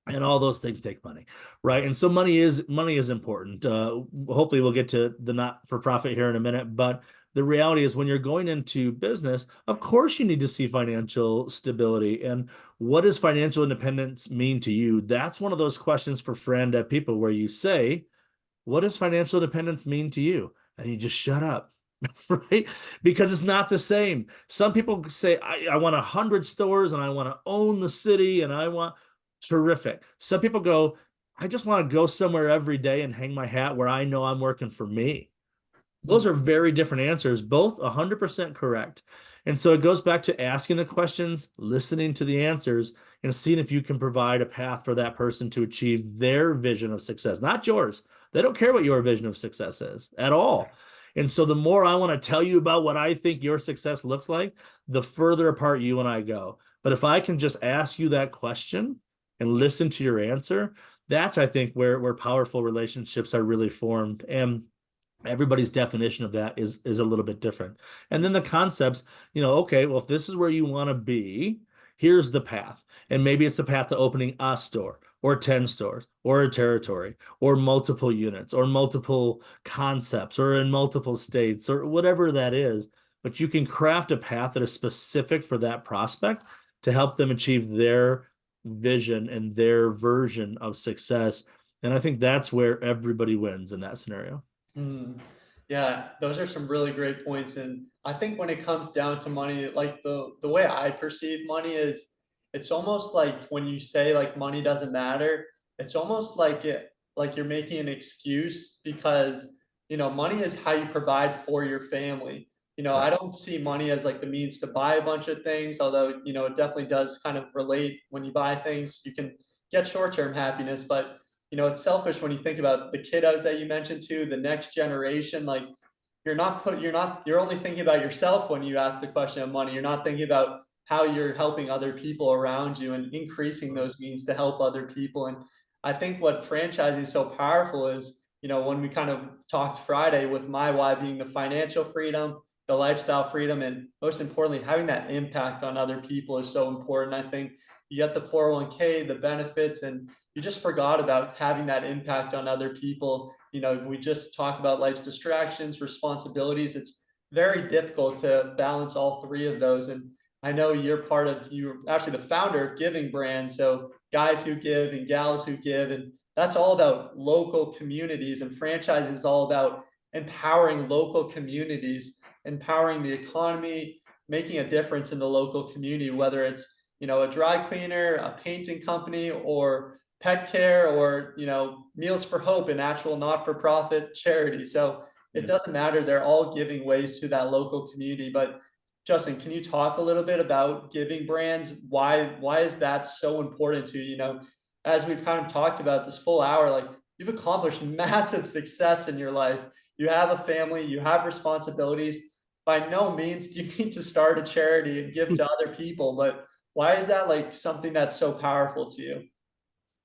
and all those things take money, right? And so money is important. Hopefully we'll get to the not for profit here in a minute, but the reality is when you're going into business, of course you need to see financial stability. And what does financial independence mean to you? That's one of those questions for friend at people where you say, what does financial independence mean to you? And you just shut up. Right? Because it's not the same. Some people say, I want 100 stores and I want to own the city and I want terrific. Some people go, I just want to go somewhere every day and hang my hat where I know I'm working for me. Mm, Those are very different answers, both 100% correct. And so it goes back to asking the questions, listening to the answers, and seeing if you can provide a path for that person to achieve their vision of success, not yours. They don't care what your vision of success is at all. And so the more I want to tell you about what I think your success looks like, the further apart you and I go. But if I can just ask you that question and listen to your answer, that's, I think, where powerful relationships are really formed. And everybody's definition of that is a little bit different. And then the concepts, okay, well, if this is where you want to be, here's the path. And maybe it's the path to opening a store or 10 stores or a territory or multiple units or multiple concepts or in multiple states or whatever that is. But you can craft a path that is specific for that prospect to help them achieve their vision and their version of success. And I think that's where everybody wins in that scenario. mm. Yeah, those are some really great points. And I think when it comes down to money, like the way I perceive money is it's almost like when you say like money doesn't matter, it's almost like you're making an excuse because money is how you provide for your family. I Right. don't see money as like the means to buy a bunch of things, although, it definitely does kind of relate. When you buy things, you can get short-term happiness, but it's selfish when you think about the kiddos that you mentioned too, the next generation. Like, you're only thinking about yourself when you ask the question of money. You're not thinking about how you're helping other people around you and increasing those means to help other people. And I think what franchising is so powerful is, when we kind of talked Friday with my why being the financial freedom, the lifestyle freedom, and most importantly, having that impact on other people is so important. I think you get the 401k, the benefits, and you just forgot about having that impact on other people. We just talk about life's distractions, responsibilities. It's very difficult to balance all three of those. And I know you're actually the founder of Giving Brand. So guys who give and gals who give, and that's all about local communities, and franchise is all about empowering local communities, empowering the economy, making a difference in the local community, whether it's, a dry cleaner, a painting company, or pet care, or, Meals for Hope, an actual not-for-profit charity. So it Yeah. doesn't matter. They're all giving ways to that local community. But Justin, can you talk a little bit about Giving Brands? Why is that so important to you? As we've kind of talked about this full hour, like, you've accomplished massive success in your life. You have a family, you have responsibilities. By no means do you need to start a charity and give to other people, but why is that like something that's so powerful to you?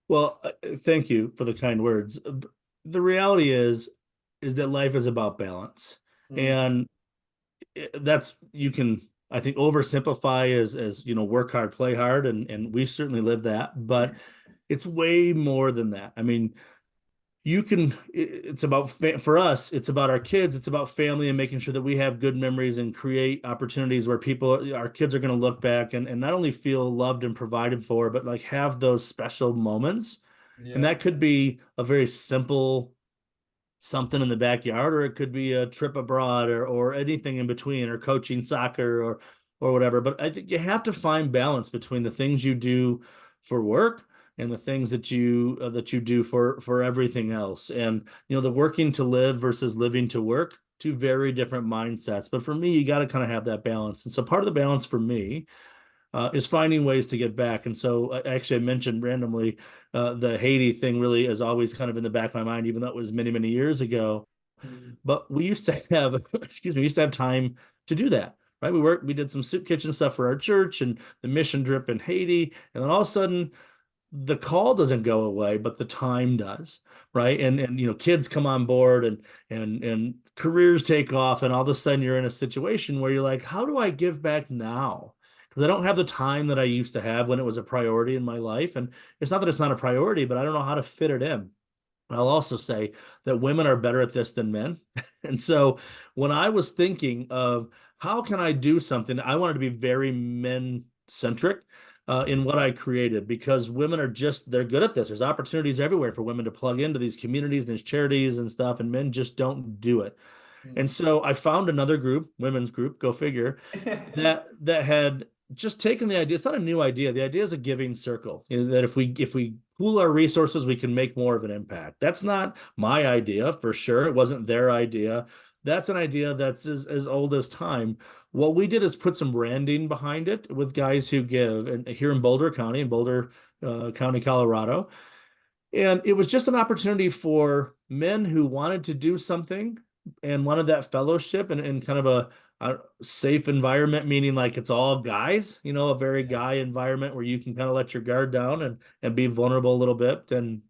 Well, thank you for the kind words. The reality is that life is about balance, Mm, and that's you can I think oversimplify as work hard, play hard, and we certainly live that, but it's way more than that. I mean, it's about for us, it's about our kids, it's about family and making sure that we have good memories and create opportunities where our kids are going to look back and not only feel loved and provided for, but like have those special moments. And yeah, that could be a very simple something in the backyard, or it could be a trip abroad, or anything in between, or coaching soccer, or whatever. But I think you have to find balance between the things you do for work and the things that you do for everything else. And the working to live versus living to work, two very different mindsets. But for me, you got to kind of have that balance. And so part of the balance for me is finding ways to get back. And so actually, I mentioned randomly the Haiti thing really is always kind of in the back of my mind, even though it was many, many years ago. mm, But we used to have, excuse me, we used to have time to do that, right? We did some soup kitchen stuff for our church and the mission trip in Haiti. And then all of a sudden, the call doesn't go away, but the time does, right? And kids come on board and careers take off, and all of a sudden you're in a situation where you're like, how do I give back now? Because I don't have the time that I used to have when it was a priority in my life. And it's not that it's not a priority, but I don't know how to fit it in. I'll also say that women are better at this than men. And so when I was thinking of how can I do something, I wanted to be very men centric in what I created, because women they're good at this. There's opportunities everywhere for women to plug into these communities, there's charities and stuff, and men just don't do it. And mm. so I found another group, women's group, go figure, that had just taken the idea. It's not a new idea. The idea is a giving circle. That if we pool our resources, we can make more of an impact. That's not my idea for sure. It wasn't their idea. That's an idea that's as old as time. What we did is put some branding behind it with guys who give, and here in Boulder County, County, Colorado. And it was just an opportunity for men who wanted to do something and wanted that fellowship and kind of a safe environment, meaning like it's all guys, a very Yeah, guy environment where you can kind of let your guard down and be vulnerable a little bit and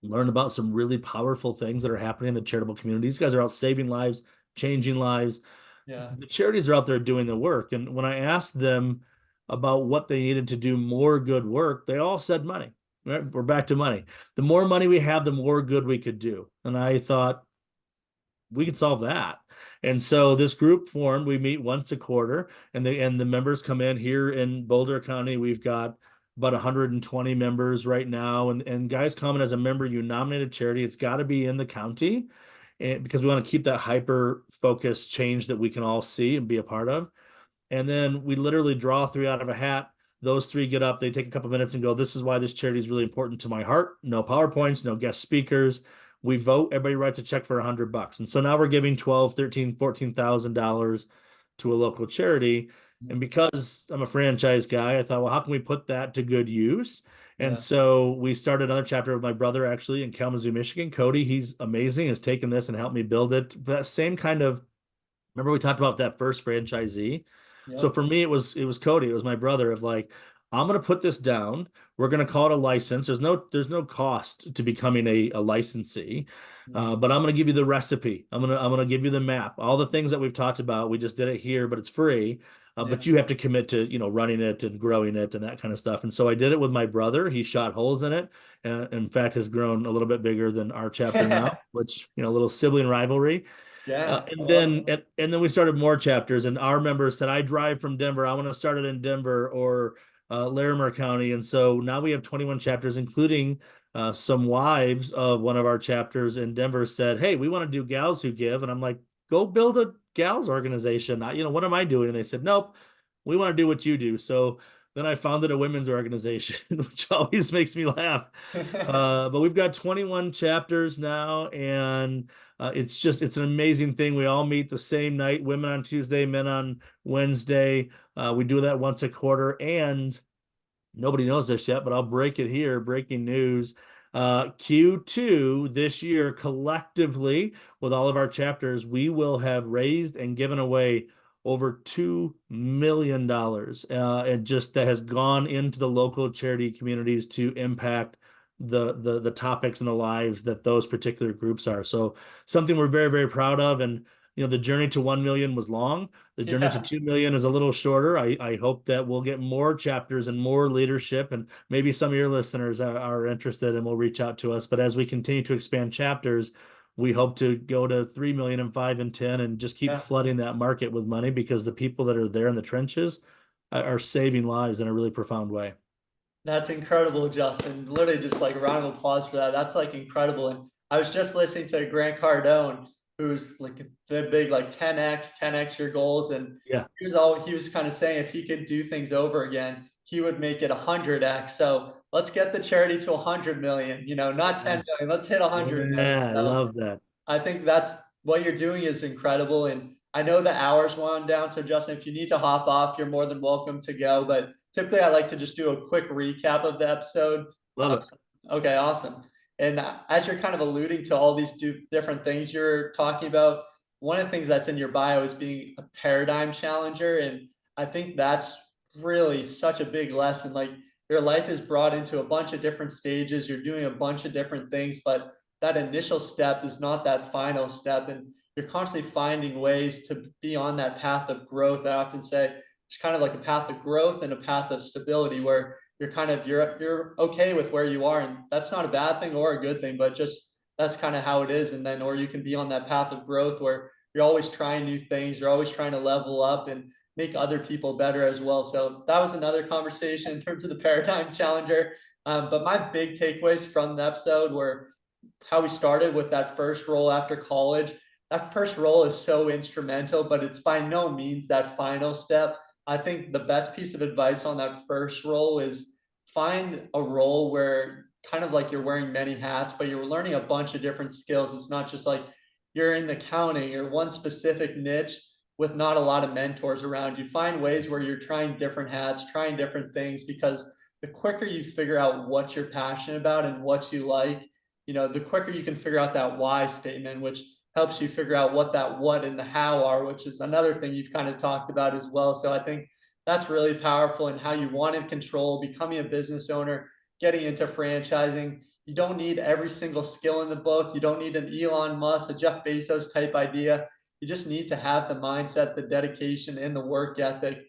learn about some really powerful things that are happening in the charitable community. These guys are out saving lives, changing lives. yeah, The charities are out there doing the work. And when I asked them about what they needed to do more good work, they all said money. Right? We're back to money. The more money we have, the more good we could do. And I thought we could solve that. And so this group formed. We meet once a quarter, and the members come in here in Boulder County. We've got about 120 members right now. And guys come in as a member, you nominate a charity. It's got to be in the county, and because we want to keep that hyper focused change that we can all see and be a part of. And then we literally draw three out of a hat. Those three get up, they take a couple minutes and go, this is why this charity is really important to my heart. No PowerPoints, no guest speakers. We vote, everybody writes a check for $100. And so now we're giving 12, 13, $14,000 to a local charity. And because I'm a franchise guy, I thought, well, how can we put that to good use? And Yeah. so we started another chapter with my brother actually in Kalamazoo, Michigan. Cody, he's amazing, has taken this and helped me build it. That same kind of, remember we talked about that first franchisee? So Yep. for me, it was Cody, it was my brother of like, I'm gonna put this down. We're gonna call it a license. There's no cost to becoming a licensee. But I'm gonna give you the recipe. I'm gonna give you the map. All the things that we've talked about. We just did it here, but it's free. Yeah. But you have to commit to, running it and growing it and that kind of stuff. And so I did it with my brother. He shot holes in it. In fact, has grown a little bit bigger than our chapter now, which, a little sibling rivalry. Yeah. I And love then and then we started more chapters, and our members said, "I drive from Denver. I want to start it in Denver or Larimer County." And so now we have 21 chapters, including some wives of one of our chapters in Denver said, "Hey, we want to do Gals Who Give," and I'm like, "Go build a gals organization. What am I doing?" And they said, "Nope, we want to do what you do." So then I founded a women's organization, which always makes me laugh. it. But we've got 21 chapters now, and it's an amazing thing. We all meet the same night, women on Tuesday, men on Wednesday. We do that once a quarter, and nobody knows this yet, but I'll break it here. Breaking news. Q2 this year, collectively, with all of our chapters, we will have raised and given away over $2 million, and just that has gone into the local charity communities to impact the topics and the lives that those particular groups are. So something we're very, very proud of. And the journey to 1 million was long. The journey to Yeah. 2 million is a little shorter. I hope that we'll get more chapters and more leadership, and maybe some of your listeners are interested and will reach out to us. But as we continue to expand chapters, we hope to go to 3 million and 5 and 10 and just keep Yeah. flooding that market with money, because the people that are there in the trenches are saving lives in a really profound way. That's incredible, Justin. Literally just like a round of applause for that. That's like incredible. And I was just listening to Grant Cardone, who's like the big like 10x your goals. And Yeah. he was kind of saying if he could do things over again, he would make it 100x. So let's get the charity to 100 million, not 10 Yes. million. Let's hit 100 million. Yeah, I So love that. I think that's what you're doing is incredible. And I know the hours wound down. So Justin, if you need to hop off, you're more than welcome to go. But typically I like to just do a quick recap of the episode. Love it. Okay, awesome. And as you're kind of alluding to all these different things you're talking about, one of the things that's in your bio is being a paradigm challenger. And I think that's really such a big lesson. Like your life is brought into a bunch of different stages. You're doing a bunch of different things, but that initial step is not that final step. And you're constantly finding ways to be on that path of growth. I often say it's kind of like a path of growth and a path of stability where you're okay with where you are. And that's not a bad thing or a good thing, but just that's kind of how it is. And then, or you can be on that path of growth where you're always trying new things. You're always trying to level up and make other people better as well. So that was another conversation in terms of the paradigm challenger. But my big takeaways from the episode were how we started with that first role after college. That first role is so instrumental, but it's by no means that final step. I think the best piece of advice on that first role is find a role where kind of like you're wearing many hats, but you're learning a bunch of different skills. It's not just like you're in accounting or one specific niche with not a lot of mentors around you. Find ways where you're trying different hats, trying different things, because the quicker you figure out what you're passionate about and what you like, the quicker you can figure out that why statement, which helps you figure out what that what and the how are, which is another thing you've kind of talked about as well. So I think that's really powerful in how you want to control becoming a business owner, getting into franchising. You don't need every single skill in the book. You don't need an Elon Musk, a Jeff Bezos type idea. You just need to have the mindset, the dedication, and the work ethic,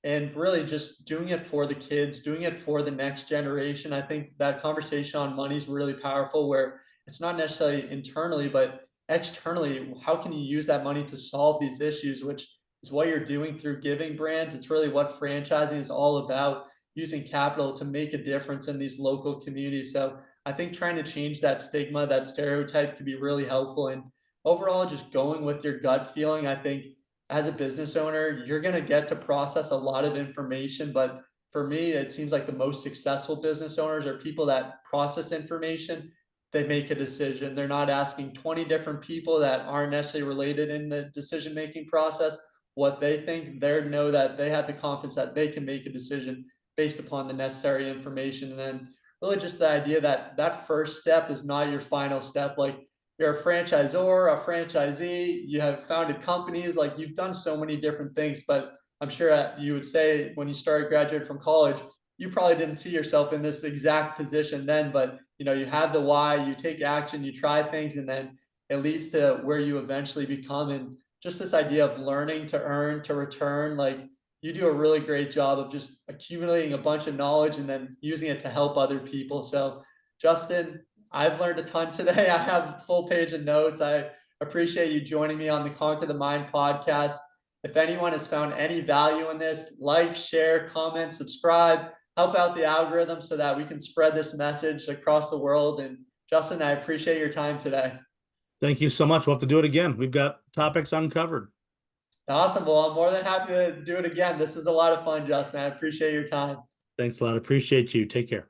and really just doing it for the kids, doing it for the next generation. I think that conversation on money is really powerful, where it's not necessarily internally, but externally. How can you use that money to solve these issues, which is what you're doing through giving brands. It's really what franchising is all about, using capital to make a difference in these local communities. So I think trying to change that stigma, that stereotype could be really helpful. And overall, just going with your gut feeling. I think as a business owner, you're going to get to process a lot of information. But for me, it seems like the most successful business owners are people that process information. They make a decision. They're not asking 20 different people that aren't necessarily related in the decision making process. what they think, they know that they have the confidence that they can make a decision based upon the necessary information. And then really just the idea that that first step is not your final step. Like, you're a franchisor, a franchisee, you have founded companies, like you've done so many different things, but I'm sure you would say when you started graduating from college, you probably didn't see yourself in this exact position then, but you have the why, you take action, you try things, and then it leads to where you eventually become. And just this idea of learning to earn to return, like you do a really great job of just accumulating a bunch of knowledge and then using it to help other people. So Justin, I've learned a ton today. I have a full page of notes. I appreciate you joining me on the Conquer the Mind podcast. If anyone has found any value in this, like, share, comment, subscribe, help out the algorithm so that we can spread this message across the world. And Justin, I appreciate your time today. Thank you so much. We'll have to do it again. We've got topics uncovered. Awesome. Well, I'm more than happy to do it again. This is a lot of fun, Justin. I appreciate your time. Thanks a lot. Appreciate you. Take care.